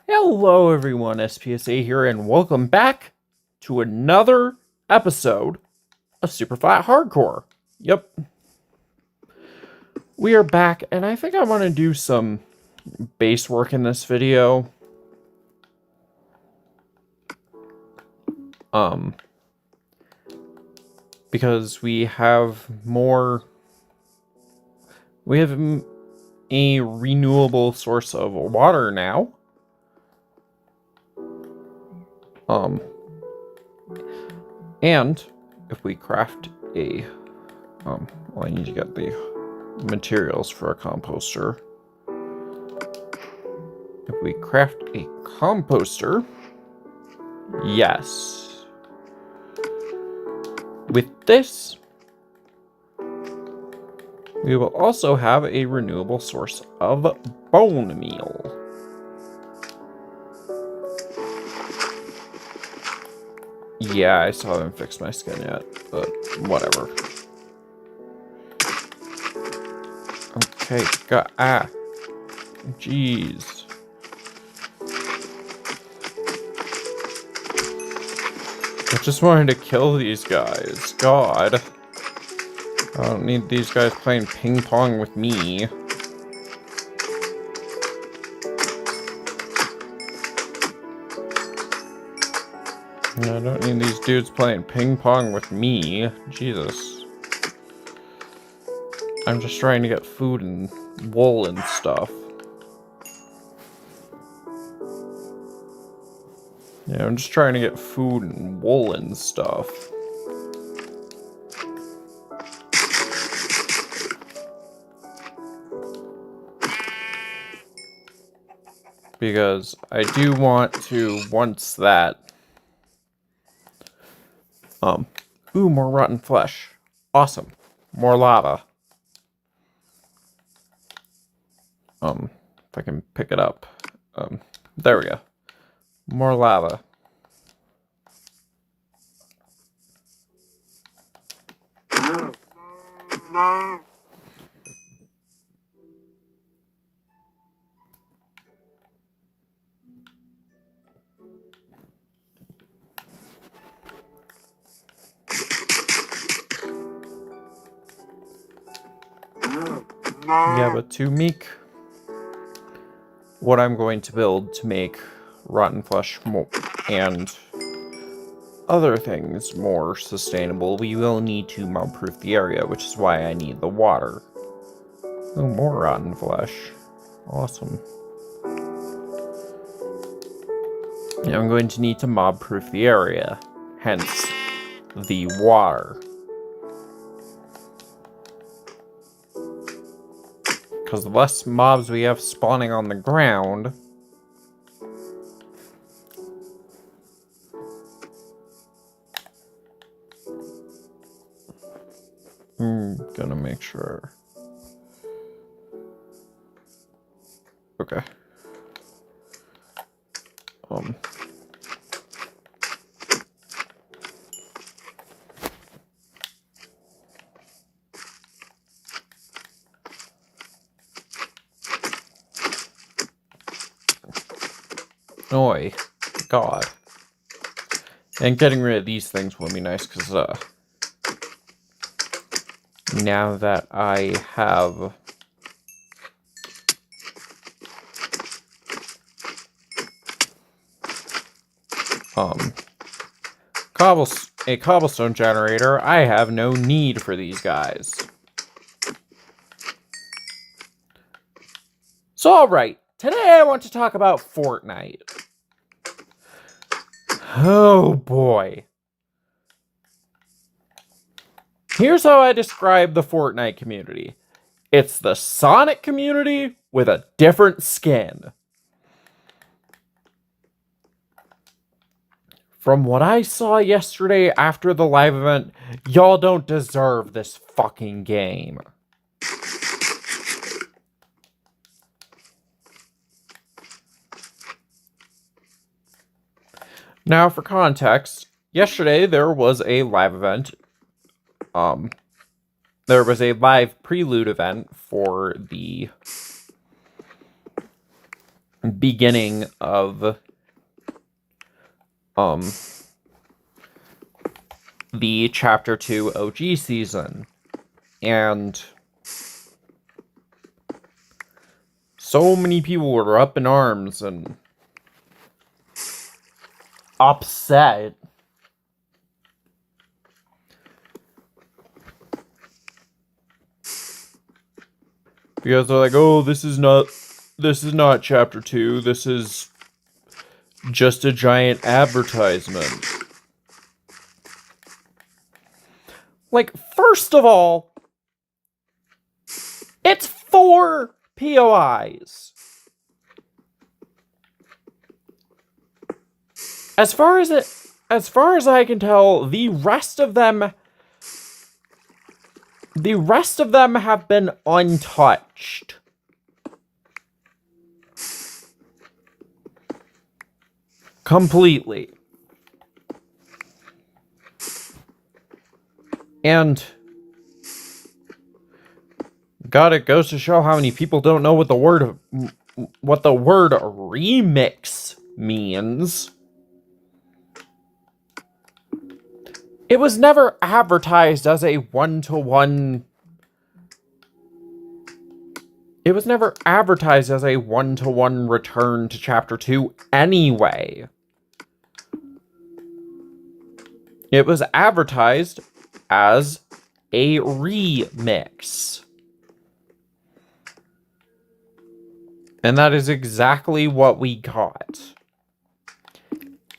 A: Hello everyone, SPSA here, and welcome back to another episode of Superflat Hardcore. Yep. We are back, and I think I want to do some base work in this video. Because we have a renewable source of water now. And if we craft a, well, I need to get the materials for a composter. If we craft a composter, yes. With this, we will also have a renewable source of bone meal. Yeah, I still haven't fixed my skin yet, but whatever. Okay, jeez. I just wanted to kill these guys. God. I don't need these guys playing ping pong with me. I don't need these dudes playing ping pong with me. Jesus. I'm just trying to get food and wool and stuff. Yeah, I'm just trying to get food and wool and stuff. Because I do want to, once that... Ooh, more rotten flesh. Awesome. More lava. If I can pick it up. There we go. More lava. Yeah, but to make what I'm going to build to make rotten flesh and other things more sustainable, we will need to mob-proof the area, which is why I need the water. Oh, more rotten flesh. Awesome. Yeah, I'm going to need to mob-proof the area, hence the water. Because the less mobs we have spawning on the ground, I'm gonna make sure. Okay. Oi, God. And getting rid of these things will be nice, because, now that I have a cobblestone generator, I have no need for these guys. So, alright, today I want to talk about Fortnite. Oh boy. Here's how I describe the Fortnite community. It's the Sonic community with a different skin. From what I saw yesterday after the live event, y'all don't deserve this fucking game. Now, for context, yesterday there was a live event. There was a live prelude event for the beginning of the Chapter 2 OG season. And so many people were up in arms and upset. Because they're like, oh, this is not Chapter 2, this is just a giant advertisement. Like, first of all, it's 4 POIs. As far as I can tell, the rest of them have been untouched. Completely. And God, it goes to show how many people don't know what the word remix means. It was never advertised as a one-to-one. It was never advertised as a one-to-one return to Chapter 2 anyway. It was advertised as a remix. And that is exactly what we got.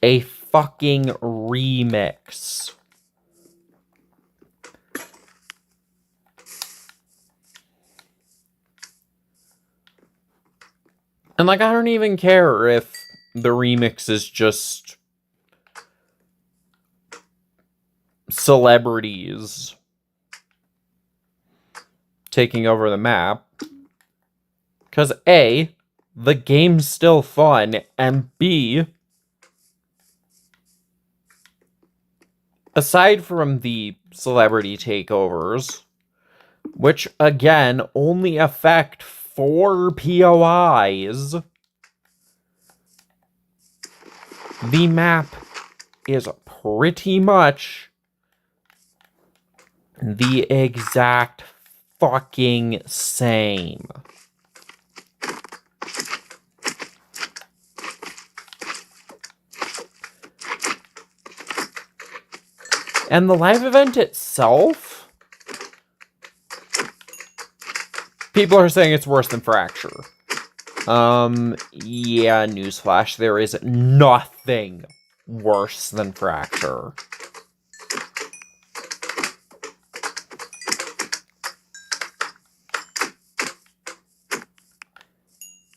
A: A fucking remix. And, like, I don't even care if the remix is just celebrities taking over the map. Because A, the game's still fun, and B, aside from the celebrity takeovers, which, again, only affect 4 POIs, the map is pretty much the exact fucking same. And the live event itself, people are saying it's worse than Fracture. Yeah, newsflash, there is nothing worse than Fracture.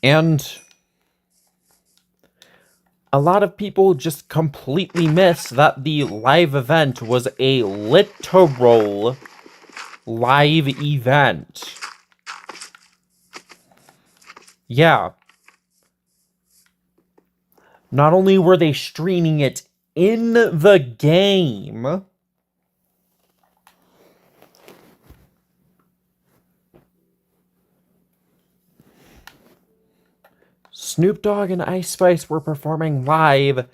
A: And a lot of people just completely miss that the live event was a literal live event. Yeah. Not only were they streaming it in the game, Snoop Dogg and Ice Spice were performing live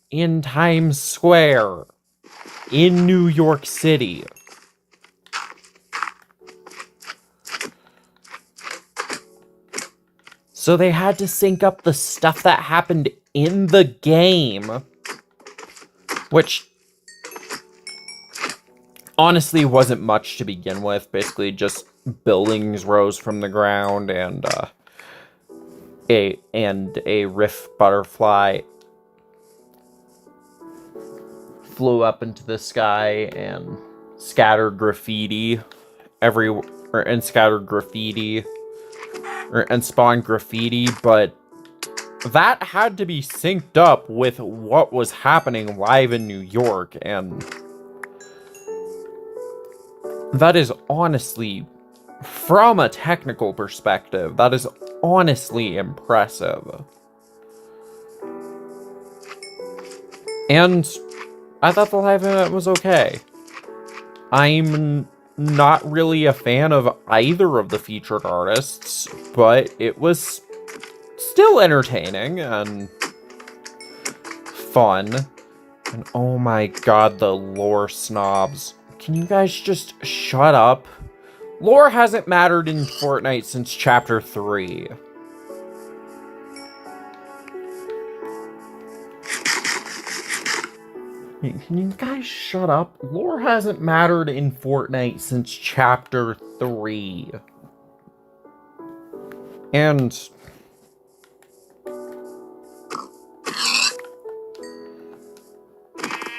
A: in Times Square in New York City. So they had to sync up the stuff that happened in the game, which honestly wasn't much to begin with. Basically just buildings rose from the ground and a rift butterfly flew up into the sky and scattered graffiti and scattered graffiti and spawned graffiti, but that had to be synced up with what was happening live in New York, and that is honestly, from a technical perspective, that is honestly impressive. And I thought the live event was okay. I'm not really a fan of either of the featured artists, but it was still entertaining and fun. And oh my god, the lore snobs. Can you guys just shut up? Lore hasn't mattered in Fortnite since Chapter 3. Can you guys shut up? Lore hasn't mattered in Fortnite since Chapter 3. And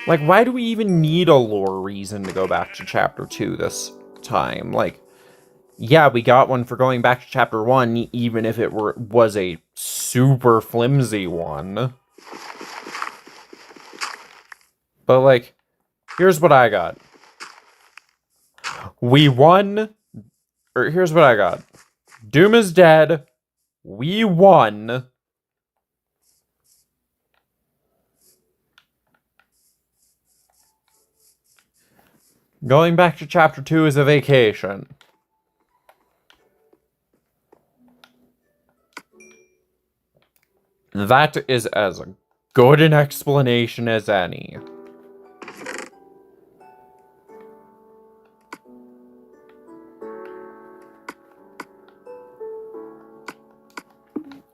A: like, why do we even need a lore reason to go back to Chapter 2 this time? Like, yeah, we got one for going back to Chapter 1, even if it was a super flimsy one. But, like, here's what I got. We won. Or here's what I got. Doom is dead. We won. Going back to Chapter 2 is a vacation. That is as good an explanation as any.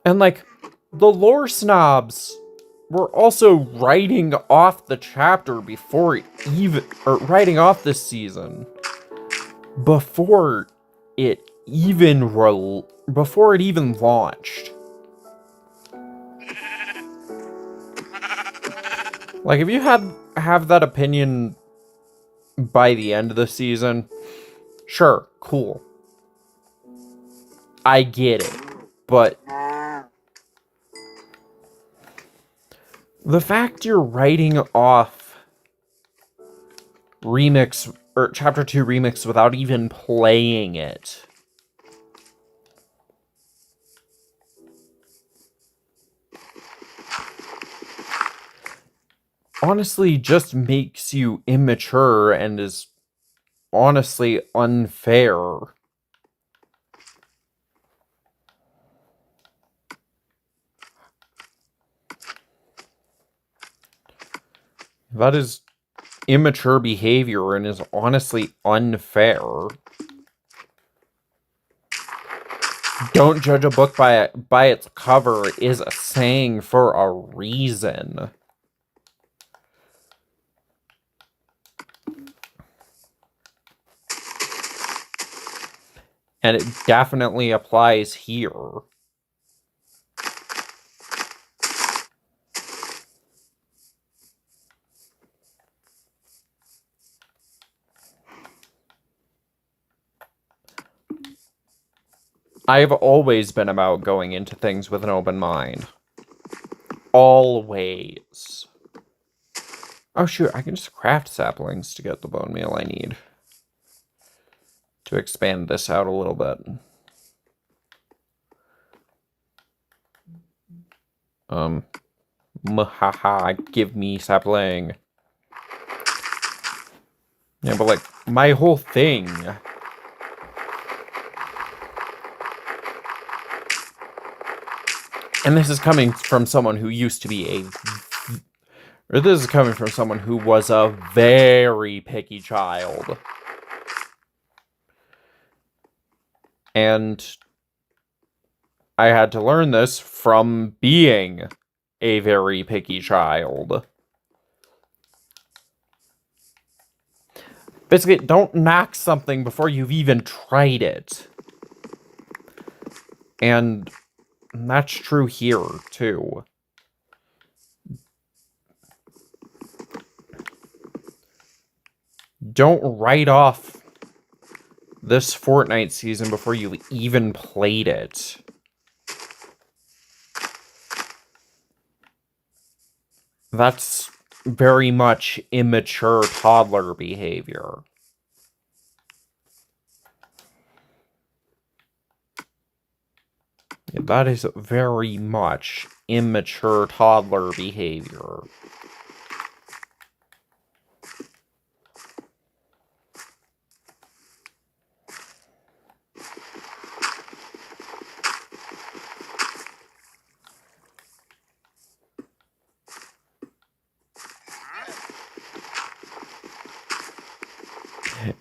A: And, like, the lore snobs were also writing off the chapter before writing off this season before it even launched. Like, if you have that opinion by the end of the season, sure, cool. I get it, but the fact you're writing off Remix or Chapter 2 Remix without even playing it. Honestly just makes you immature and is honestly unfair. That is immature behavior and is honestly unfair. Don't judge a book by its cover is a saying for a reason. And it definitely applies here. I've always been about going into things with an open mind. Always. Oh shoot, I can just craft saplings to get the bone meal I need. To expand this out a little bit. Mhaha, give me sapling. Yeah, but like, my whole thing... And this is coming from someone who used to be this is coming from someone who was a very picky child. And I had to learn this from being a very picky child. Basically, don't knock something before you've even tried it. And that's true here, too. don't write off this Fortnite season before you even played it. That's very much immature toddler behavior. That is very much immature toddler behavior.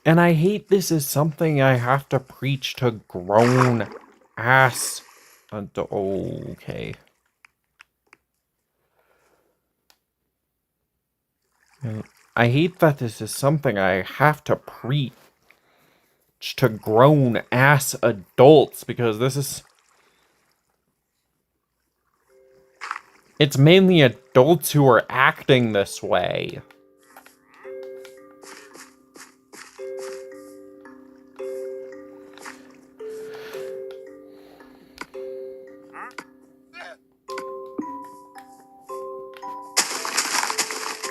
A: And I hate this is something I have to preach to grown-ass adults. Okay. I hate that this is something I have to preach to grown-ass adults, because this is... It's mainly adults who are acting this way.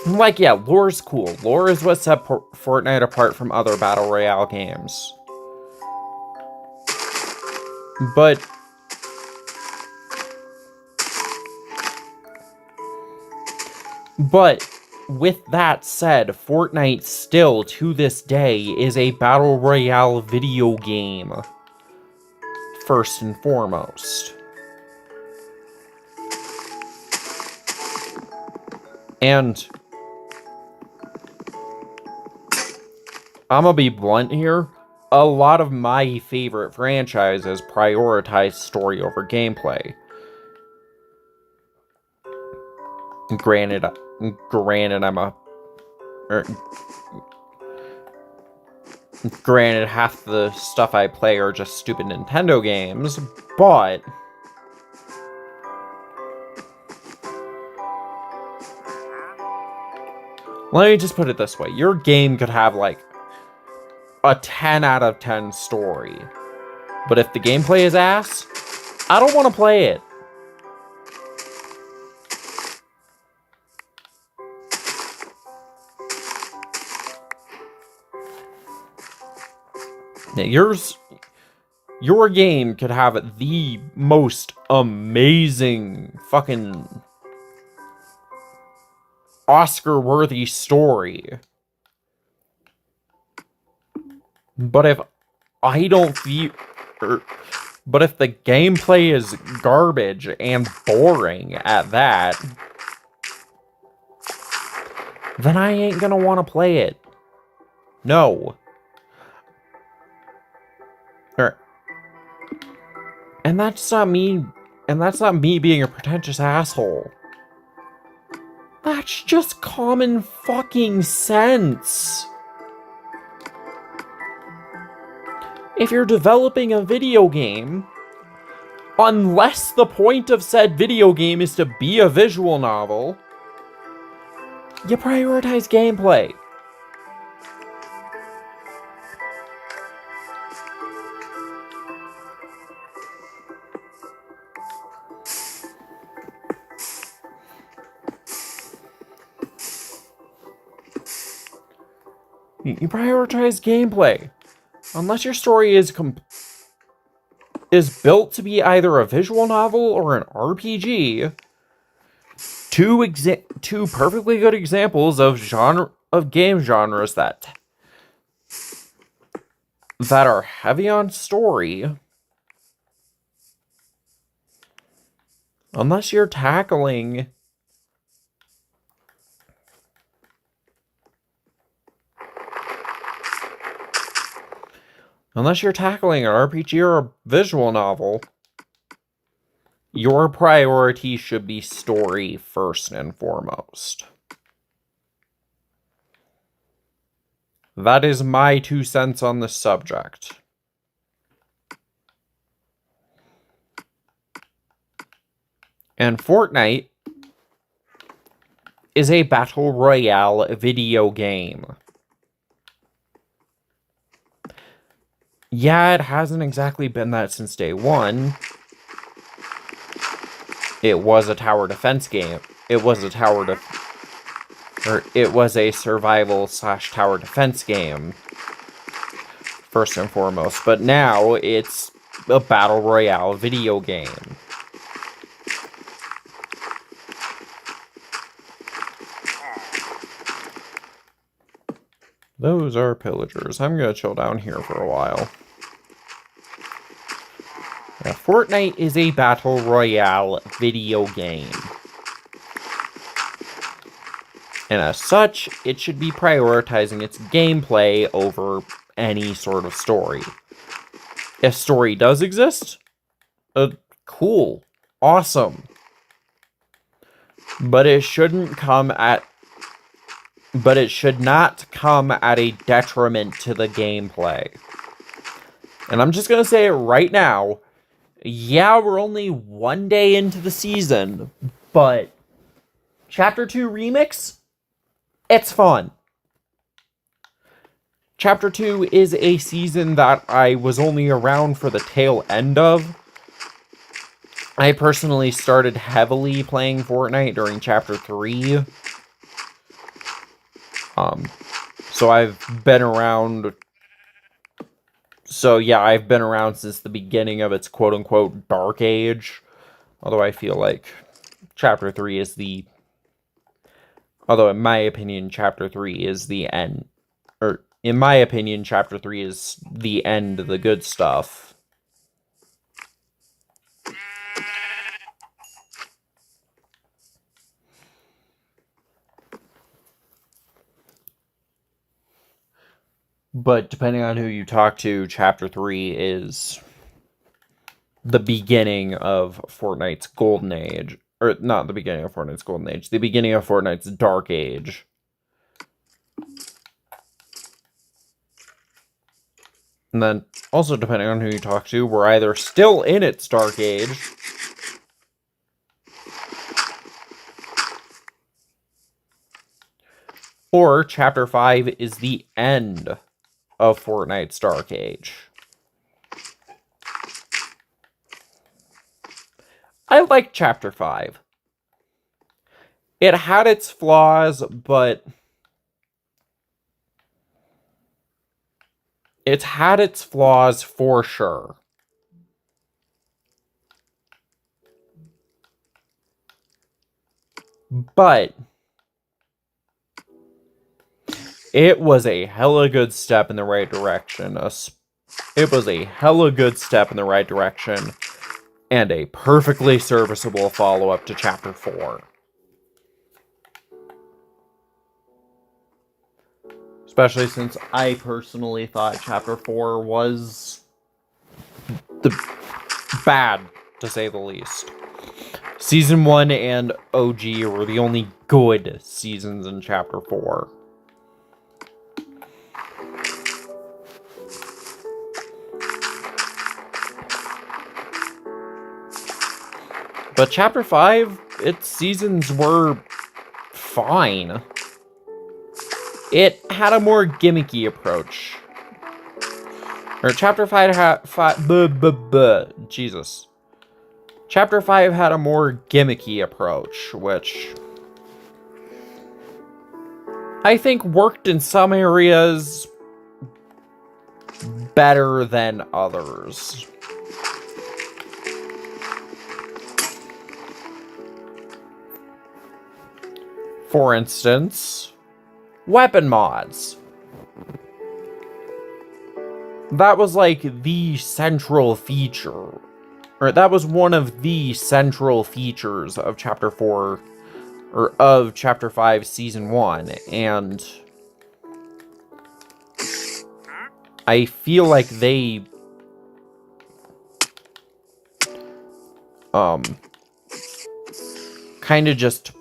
A: Like, yeah, lore's cool. Lore is what set Fortnite apart from other Battle Royale games. But with that said, Fortnite still, to this day, is a Battle Royale video game. First and foremost. And I'm gonna be blunt here. A lot of my favorite franchises prioritize story over gameplay. Granted, granted, half the stuff I play are just stupid Nintendo games, but let me just put it this way. Your game could have, like, a 10 out of 10 story. But if the gameplay is ass, I don't want to play it. Now, your game could have the most amazing fucking Oscar-worthy story. But if I don't feel... But if the gameplay is garbage and boring at that, then I ain't gonna want to play it. No. And that's not me... And that's not me being a pretentious asshole. That's just common fucking sense. If you're developing a video game, unless the point of said video game is to be a visual novel, you prioritize gameplay. You prioritize gameplay. Unless your story is built to be either a visual novel or an RPG, two perfectly good examples of game genres that are heavy on story. Unless you're tackling an RPG or a visual novel, your priority should be story first and foremost. That is my 2 cents on the subject. And Fortnite is a Battle Royale video game. Yeah, it hasn't exactly been that since day one. It was a tower defense game. It was a it was a survival / tower defense game, first and foremost. But now it's a battle royale video game. Those are pillagers. I'm gonna chill down here for a while. Yeah, Fortnite is a battle royale video game. And as such, it should be prioritizing its gameplay over any sort of story. If story does exist, cool, awesome. But it should not come at a detriment to the gameplay. And I'm just gonna say it right now. Yeah, we're only one day into the season, but Chapter 2 Remix, it's fun. Chapter 2 is a season that I was only around for the tail end of. I personally started heavily playing Fortnite during Chapter 3. So I've been around... So yeah, I've been around since the beginning of its quote-unquote dark age. Although I feel like Chapter 3 is the... Although in my opinion, Chapter 3 is the end. Or, in my opinion, Chapter 3 is the end, the good stuff. But depending on who you talk to, Chapter 3 is the beginning of Fortnite's golden age. Or, not the beginning of Fortnite's golden age. The beginning of Fortnite's dark age. And then, also depending on who you talk to, we're either still in its dark age, or Chapter 5 is the end of Fortnite's dark age. I like Chapter 5. It had its flaws, but it's had its flaws for sure. But it was a hella good step in the right direction. It was a hella good step in the right direction. And a perfectly serviceable follow-up to Chapter 4. Especially since I personally thought Chapter 4 was bad, to say the least. Season 1 and OG were the only good seasons in Chapter 4. But Chapter 5, its seasons were fine. It had a more gimmicky approach. Or Chapter 5 had... Jesus. Chapter 5 had a more gimmicky approach, which I think worked in some areas better than others. For instance, weapon mods. That was like the central feature. Or that was one of the central features of Chapter 4, or of Chapter 5 Season 1, and I feel like they kind of just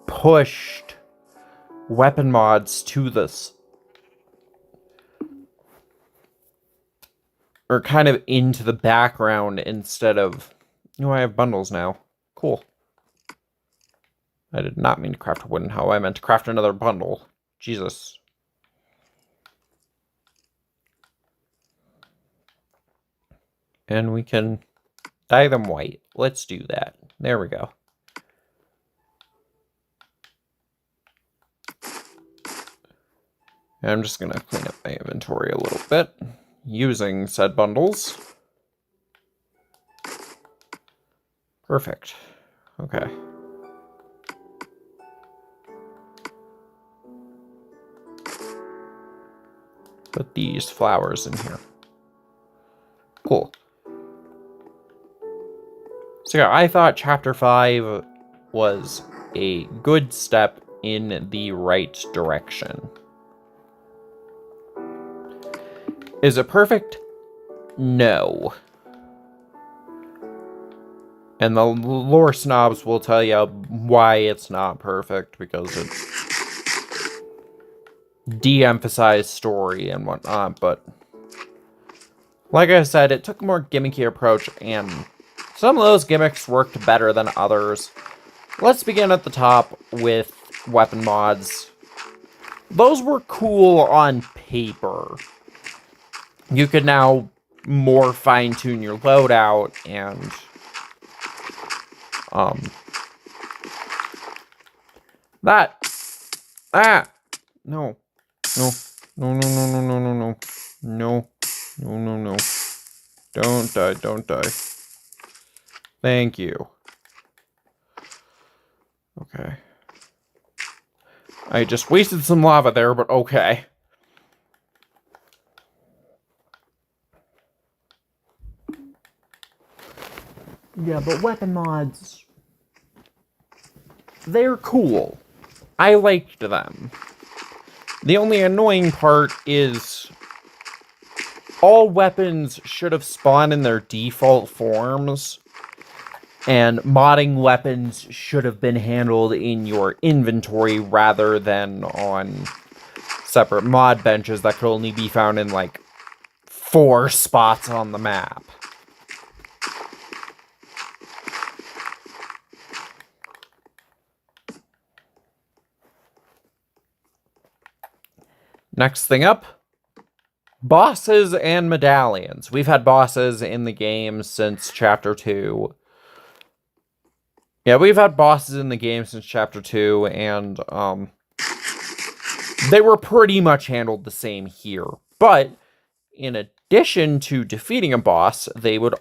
A: pushed weapon mods to this, or kind of into the background instead of, I have bundles now. Cool. I did not mean to craft a wooden hoe. I meant to craft another bundle. Jesus. And we can dye them white. Let's do that. There we go. And I'm just going to clean up my inventory a little bit using said bundles. Perfect. Okay. Put these flowers in here. Cool. So yeah, I thought Chapter 5 was a good step in the right direction. Is it perfect? No. And the lore snobs will tell you why it's not perfect, because it de-emphasized story and whatnot, but like I said, it took a more gimmicky approach, and some of those gimmicks worked better than others. Let's begin at the top with weapon mods. Those were cool on paper. You could now more fine-tune your loadout, and no. Don't die. Thank you. Okay. I just wasted some lava there, but okay. Yeah, but weapon mods, they're cool. I liked them. The only annoying part is all weapons should have spawned in their default forms, and modding weapons should have been handled in your inventory rather than on separate mod benches that could only be found in like 4 spots on the map. Next thing up, bosses and medallions. We've had bosses in the game since Chapter 2. Yeah, we've had bosses in the game since Chapter 2, and they were pretty much handled the same here. But in addition to defeating a boss, they would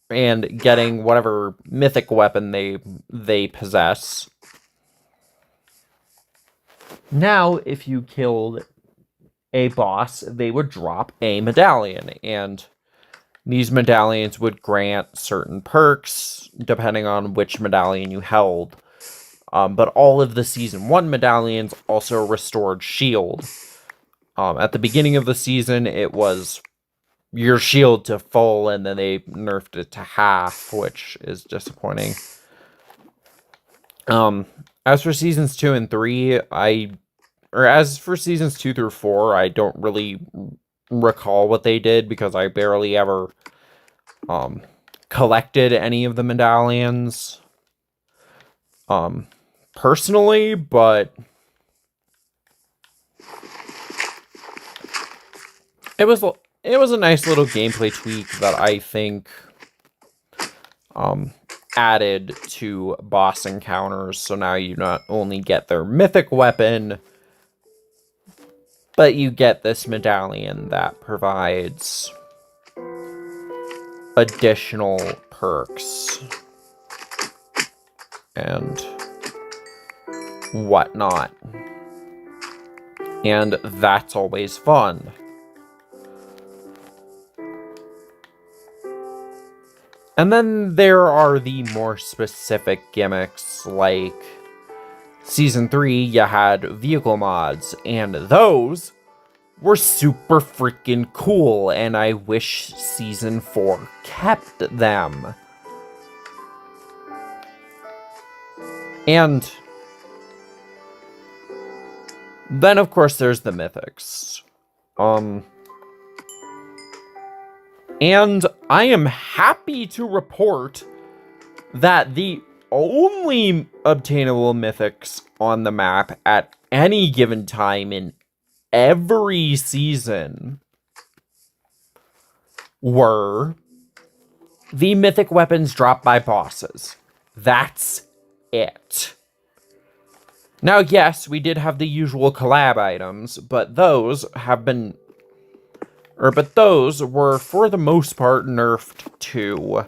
A: and getting whatever mythic weapon they possess. Now, if you killed a boss, they would drop a medallion, and these medallions would grant certain perks depending on which medallion you held. But all of the Season 1 medallions also restored shield. At the beginning of the season, it was your shield to full, and then they nerfed it to half, which is disappointing. As for Seasons 2 and 3, as for Seasons 2 through 4, I don't really recall what they did, because I barely ever collected any of the medallions personally, but it was a nice little gameplay tweak that I think added to boss encounters. So now you not only get their mythic weapon, but you get this medallion that provides additional perks and whatnot. And that's always fun. And then there are the more specific gimmicks, like Season 3, you had vehicle mods, and those were super freaking cool, and I wish Season 4 kept them. And then, of course, there's the mythics. And I am happy to report that the only obtainable mythics on the map at any given time in every season were the mythic weapons dropped by bosses. That's it. Now, yes, we did have the usual collab items, but those were, for the most part, nerfed to,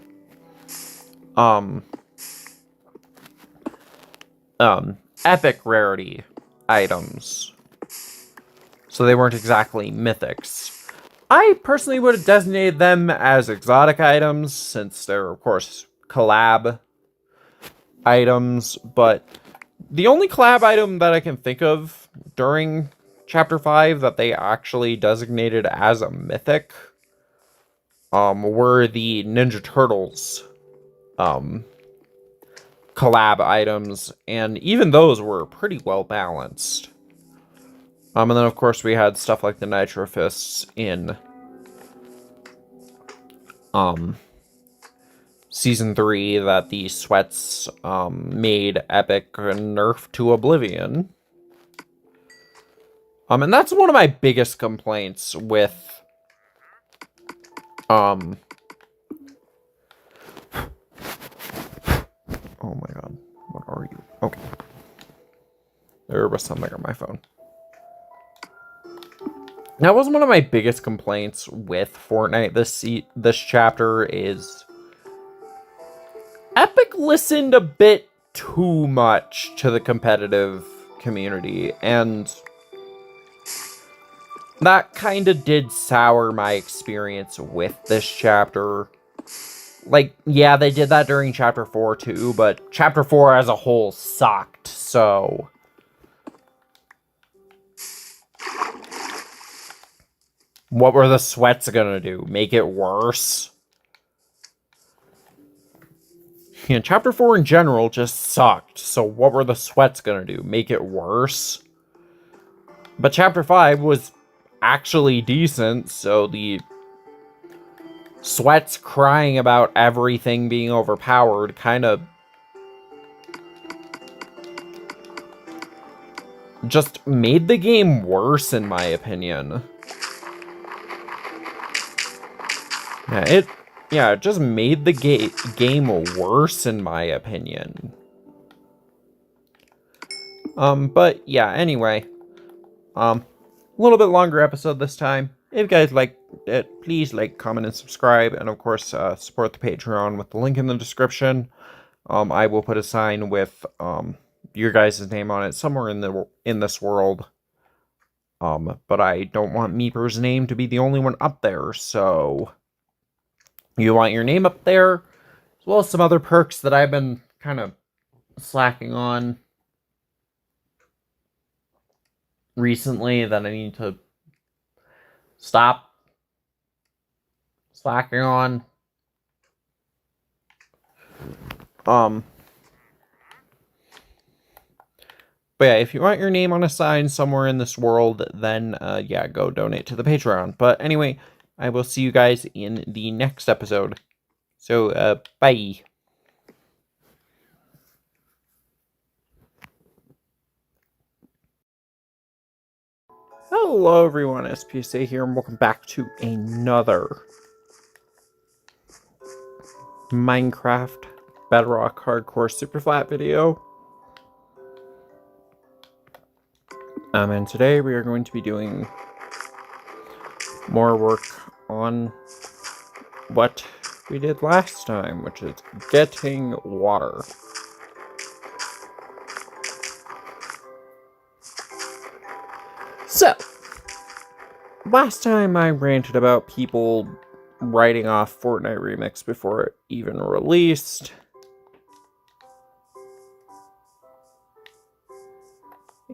A: epic rarity items. So they weren't exactly mythics. I personally would have designated them as exotic items, since they're, of course, collab items, but the only collab item that I can think of during Chapter 5 that they actually designated as a mythic, were the Ninja Turtles, collab items, and even those were pretty well balanced. And then, of course, we had stuff like the Nitro Fists in, Season 3 that the sweats, made epic and nerfed to oblivion. And that's one of my biggest complaints with, oh my god, what are you? Okay. There was something on my phone. That was one of my biggest complaints with Fortnite this chapter is Epic listened a bit too much to the competitive community, and that kind of did sour my experience with this chapter. Like, yeah, they did that during Chapter 4 too, but Chapter 4 as a whole sucked, so what were the sweats gonna do? Make it worse? Yeah, Chapter 4 in general just sucked, so what were the sweats gonna do? Make it worse? But Chapter 5 was actually decent, so the sweats crying about everything being overpowered kind of just made the game worse, in my opinion. Yeah, it just made the game worse, in my opinion. But yeah, anyway. A little bit longer episode this time. If you guys liked it, please like, comment, and subscribe. And of course, support the Patreon with the link in the description. I will put a sign with, your guys' name on it somewhere in this world. But I don't want Meeper's name to be the only one up there, so you want your name up there, as well as some other perks that I've been kind of slacking on recently that I need to stop slacking on. But yeah, if you want your name on a sign somewhere in this world, then yeah, go donate to the Patreon. But anyway, I will see you guys in the next episode. So, bye. Hello everyone, SPSA here, and welcome back to another Minecraft Bedrock Hardcore Superflat video. And today we are going to be doing more work on what we did last time, which is getting water. So, last time I ranted about people writing off Fortnite Remix before it even released.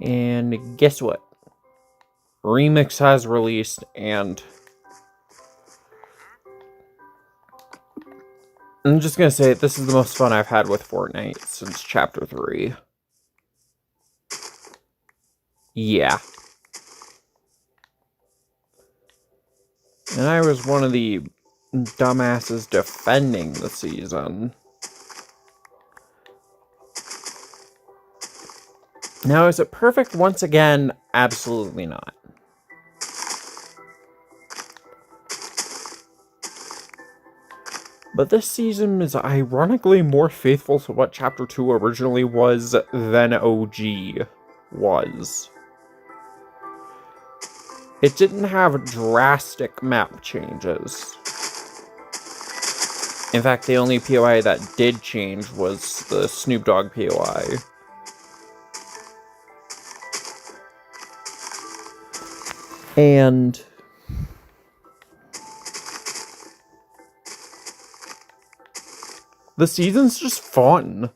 A: And guess what? Remix has released, and I'm just gonna say this is the most fun I've had with Fortnite since Chapter 3. Yeah. And I was one of the dumbasses defending the season. Now, is it perfect once again? Absolutely not. But this season is ironically more faithful to what Chapter 2 originally was than OG was. It didn't have drastic map changes. In fact, the only POI that did change was the Snoop Dogg POI. And the season's just fun.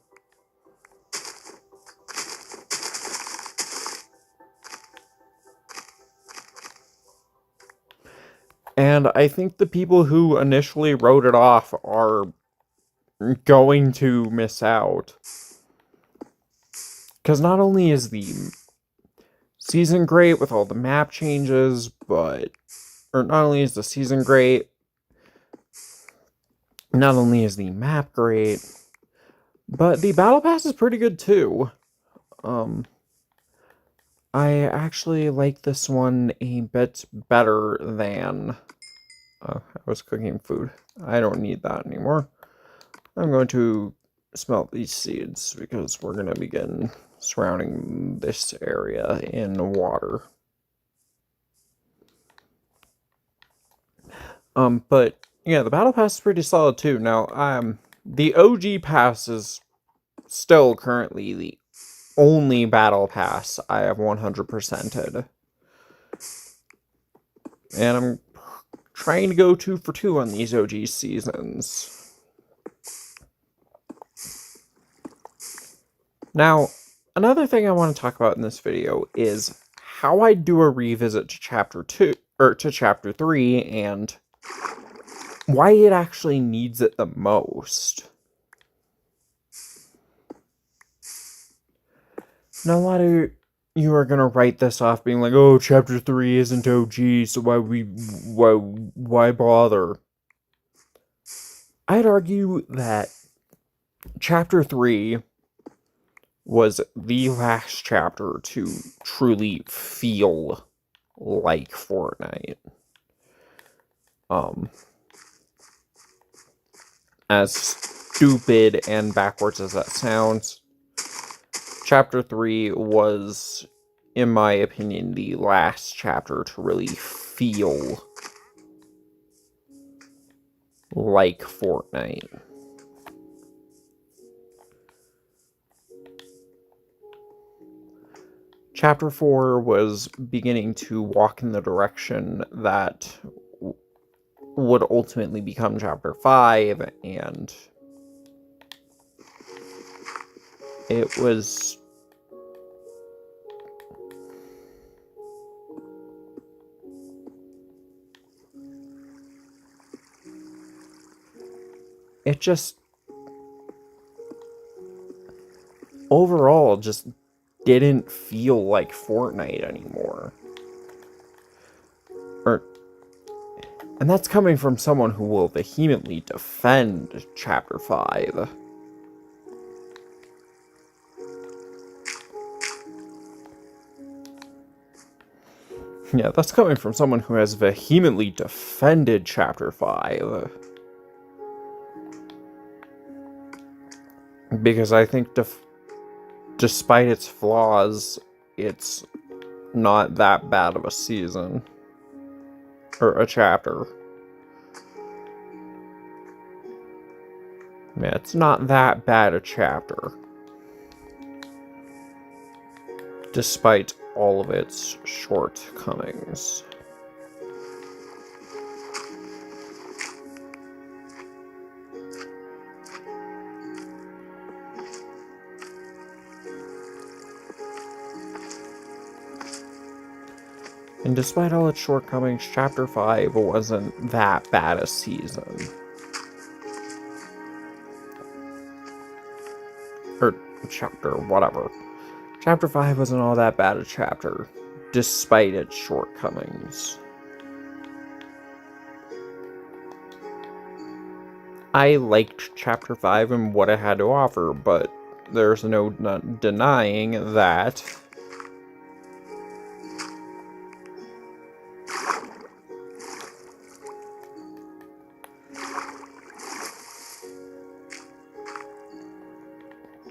A: And I think the people who initially wrote it off are going to miss out. Because not only is the season great with all the map changes, but... Or not only is the season great, not only is the map great, but the battle pass is pretty good too. I actually like this one a bit better than... I was cooking food. I don't need that anymore. I'm going to smelt these seeds because we're going to begin surrounding this area in water. But yeah, the battle pass is pretty solid too. Now, the OG pass is still currently the only battle pass I have 100%ed. And I'm trying to go 2 for 2 on these OG seasons. Now, another thing I want to talk about in this video is how I do a revisit to Chapter 2, or to Chapter 3, and why it actually needs it the most. Now, a lot of you are gonna write this off being like, oh, Chapter 3 isn't OG, so why bother? I'd argue that Chapter 3 was the last chapter to truly feel like Fortnite. As stupid and backwards as that sounds, Chapter 3 was, in my opinion, the last chapter to really feel like Fortnite. Chapter 4 was beginning to walk in the direction that would ultimately become Chapter 5, and it was... It just... overall, just didn't feel like Fortnite anymore. And that's coming from someone who will vehemently defend Chapter 5. Yeah, that's coming from someone who has vehemently defended Chapter 5. Because I think despite its flaws, it's not that bad of a season. Or a chapter. Yeah, it's not that bad a chapter. Despite all of its shortcomings. And despite all its shortcomings, Chapter 5 wasn't that bad a season. Or chapter, whatever. Chapter 5 wasn't all that bad a chapter, despite its shortcomings. I liked Chapter 5 and what it had to offer, but there's no denying that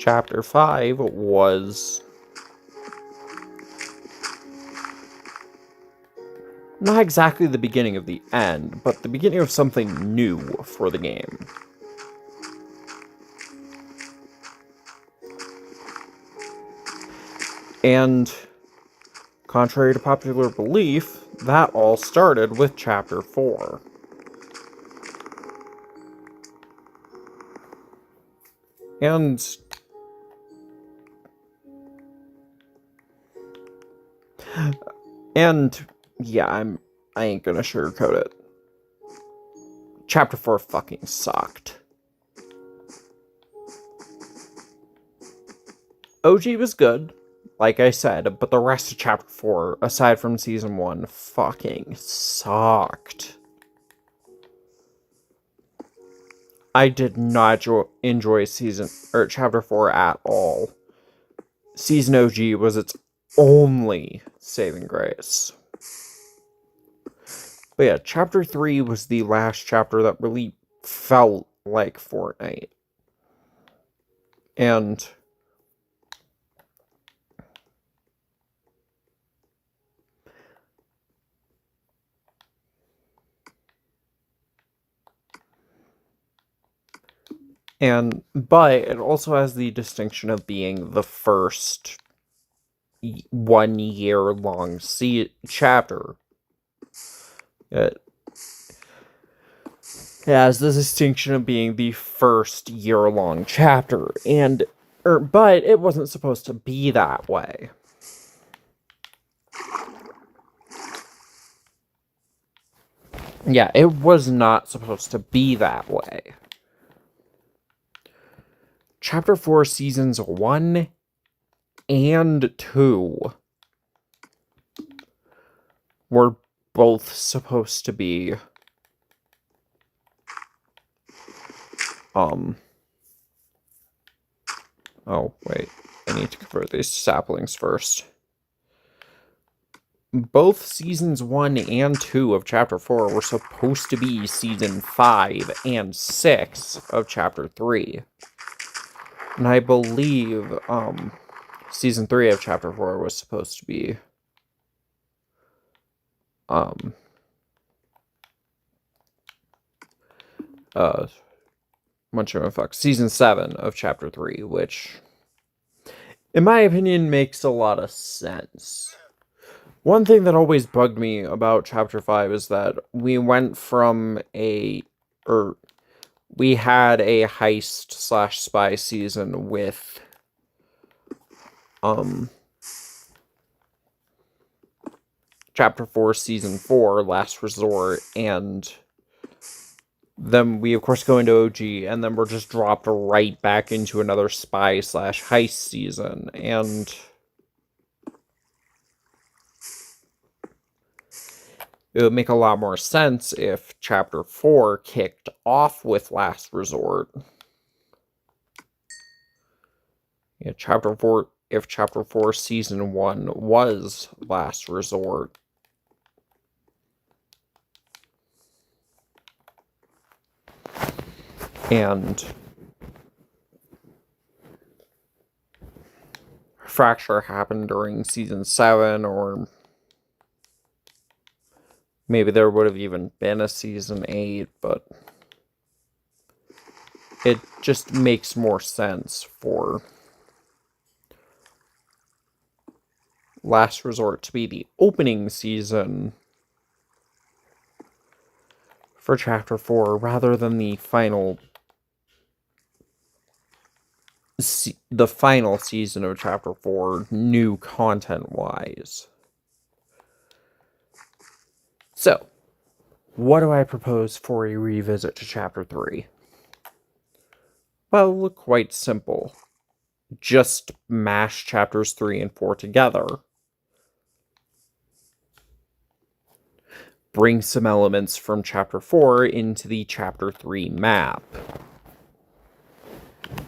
A: Chapter 5 was not exactly the beginning of the end, but the beginning of something new for the game. And contrary to popular belief, that all started with Chapter 4. And yeah, I ain't gonna sugarcoat it. Chapter 4 fucking sucked. OG was good, like I said, but the rest of Chapter 4, aside from Season 1, fucking sucked. I did not enjoy Chapter 4 at all. Season OG was its only saving grace. But yeah, Chapter 3 was the last chapter that really felt like Fortnite. And but it also has the distinction of being the first 1 year long chapter. It has the distinction of being the first year-long chapter, but it wasn't supposed to be that way. Yeah, it was not supposed to be that way. Chapter 4 Seasons 1 and 2 were both supposed to be oh wait, I need to convert these saplings first. Both Seasons 1 and 2 of Chapter 4 were supposed to be Season 5 and 6 of Chapter 3. And I believe, Season 3 of Chapter 4 was supposed to be, Season 7 of Chapter 3, which, in my opinion, makes a lot of sense. One thing that always bugged me about Chapter 5 is that we went from we had a heist/spy season with, Chapter 4, Season 4, Last Resort, and then we, of course, go into OG, and then we're just dropped right back into another spy/heist season, and it would make a lot more sense if Chapter 4 kicked off with Last Resort. Yeah, if Chapter 4 Season 1 was Last Resort. And Fracture happened during Season 7, or maybe there would have even been a Season 8, but it just makes more sense for Last Resort to be the opening season for Chapter 4 rather than the final season of Chapter 4, new content-wise. So, what do I propose for a revisit to Chapter 3? Well, quite simple. Just mash Chapters 3 and 4 together. Bring some elements from Chapter 4 into the Chapter 3 map.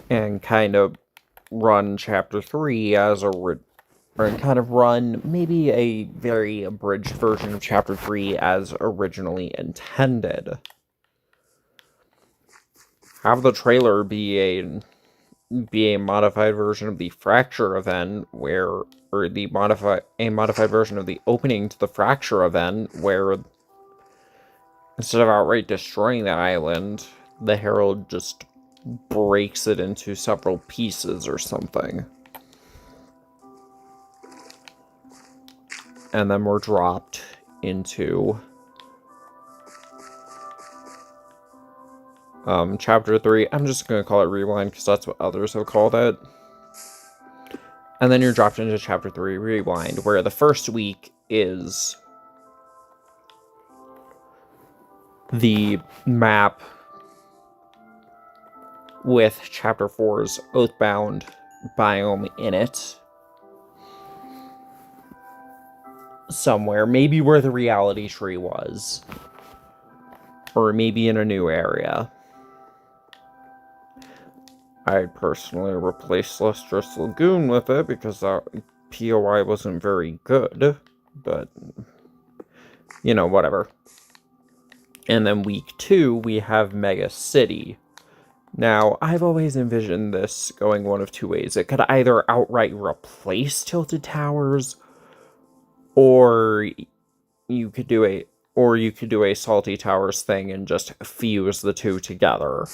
A: And kind of run Chapter 3 as or kind of run maybe a very abridged version of Chapter 3 as originally intended. Have the trailer be be a modified version of the fracture event where, or a modified version of the opening to the fracture event where instead of outright destroying the island, the Herald just breaks it into several pieces or something. And then we're dropped into Chapter 3. I'm just going to call it Rewind because that's what others have called it. And then you're dropped into Chapter 3, Rewind, where the first week is the map with Chapter 4's Oathbound biome in it. Somewhere, maybe where the reality tree was. Or maybe in a new area. I'd personally replace Lustrous Lagoon with it because that POI wasn't very good. But, you know, whatever. And then week 2, we have Mega City. Now, I've always envisioned this going one of two ways. It could either outright replace Tilted Towers, or you could do a Salty Towers thing and just fuse the two together.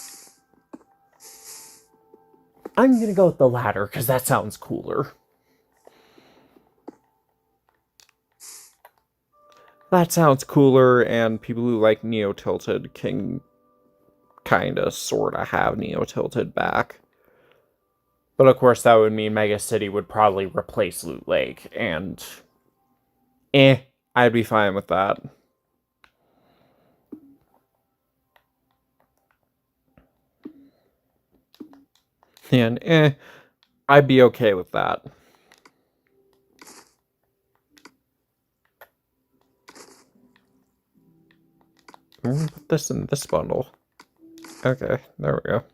A: I'm gonna go with the latter, because that sounds cooler. That sounds cooler, and people who like Neo-Tilted can kinda, sorta have Neo-Tilted back. But of course that would mean Mega City would probably replace Loot Lake, and I'd be fine with that. And I'd be okay with that. I'm gonna put this in this bundle. Okay, there we go.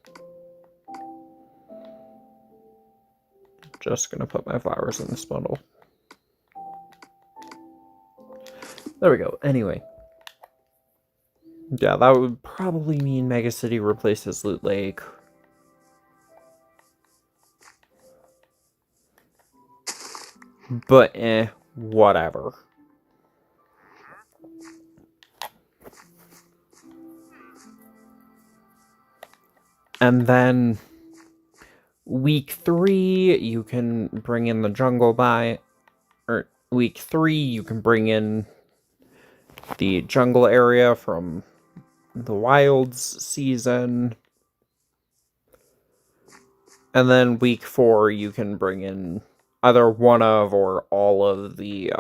A: Just gonna put my flowers in this bundle. There we go. Anyway. Yeah, that would probably mean Mega City replaces Loot Lake. But, whatever. And then week 3, you can bring in the jungle or week 3, you can bring in the jungle area from the Wilds season. And then week 4, you can bring in either one of or all of the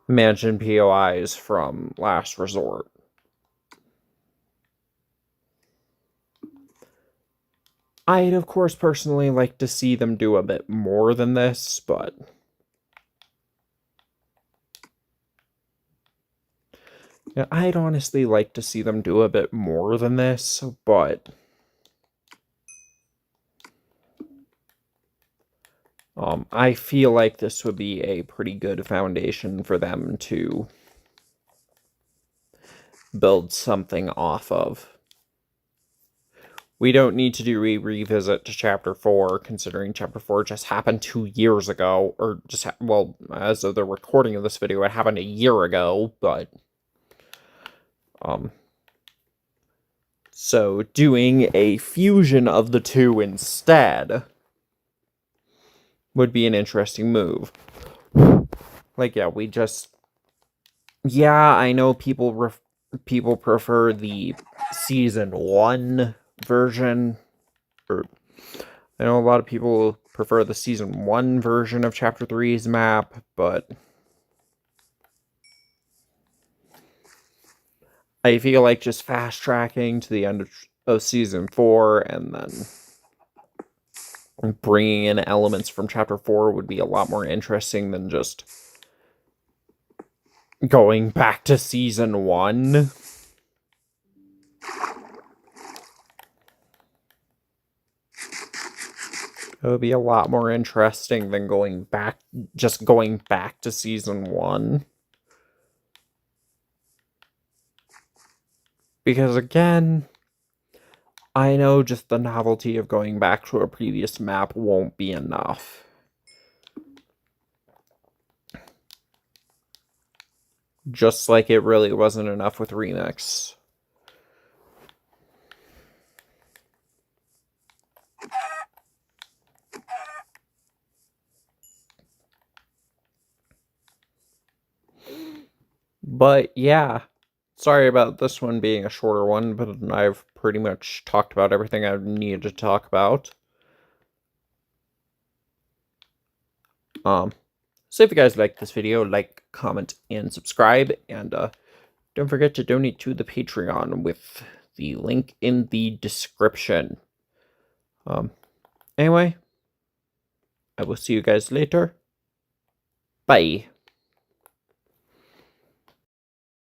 A: mansion POIs from Last Resort. I'd, of course, personally like to see them do a bit more than this, but yeah, I'd honestly like to see them do a bit more than this, but I feel like this would be a pretty good foundation for them to build something off of. We don't need to do a revisit to Chapter 4, considering Chapter 4 just happened 2 years ago, or just, well, as of the recording of this video, it happened a year ago, but so doing a fusion of the two instead would be an interesting move. Like, yeah, I know people prefer the Season 1 version, or I know a lot of people prefer the Season 1 version of Chapter 3's map, but I feel like just fast-tracking to the end of Season 4 and then bringing in elements from Chapter 4 would be a lot more interesting than just going back to Season 1. It would be a lot more interesting than going back to Season 1. Because again, I know just the novelty of going back to a previous map won't be enough. Just like it really wasn't enough with Remix. But yeah, sorry about this one being a shorter one, but I've pretty much talked about everything I needed to talk about. So if you guys like this video, like, comment, and subscribe, and don't forget to donate to the Patreon with the link in the description. Anyway, I will see you guys later. Bye.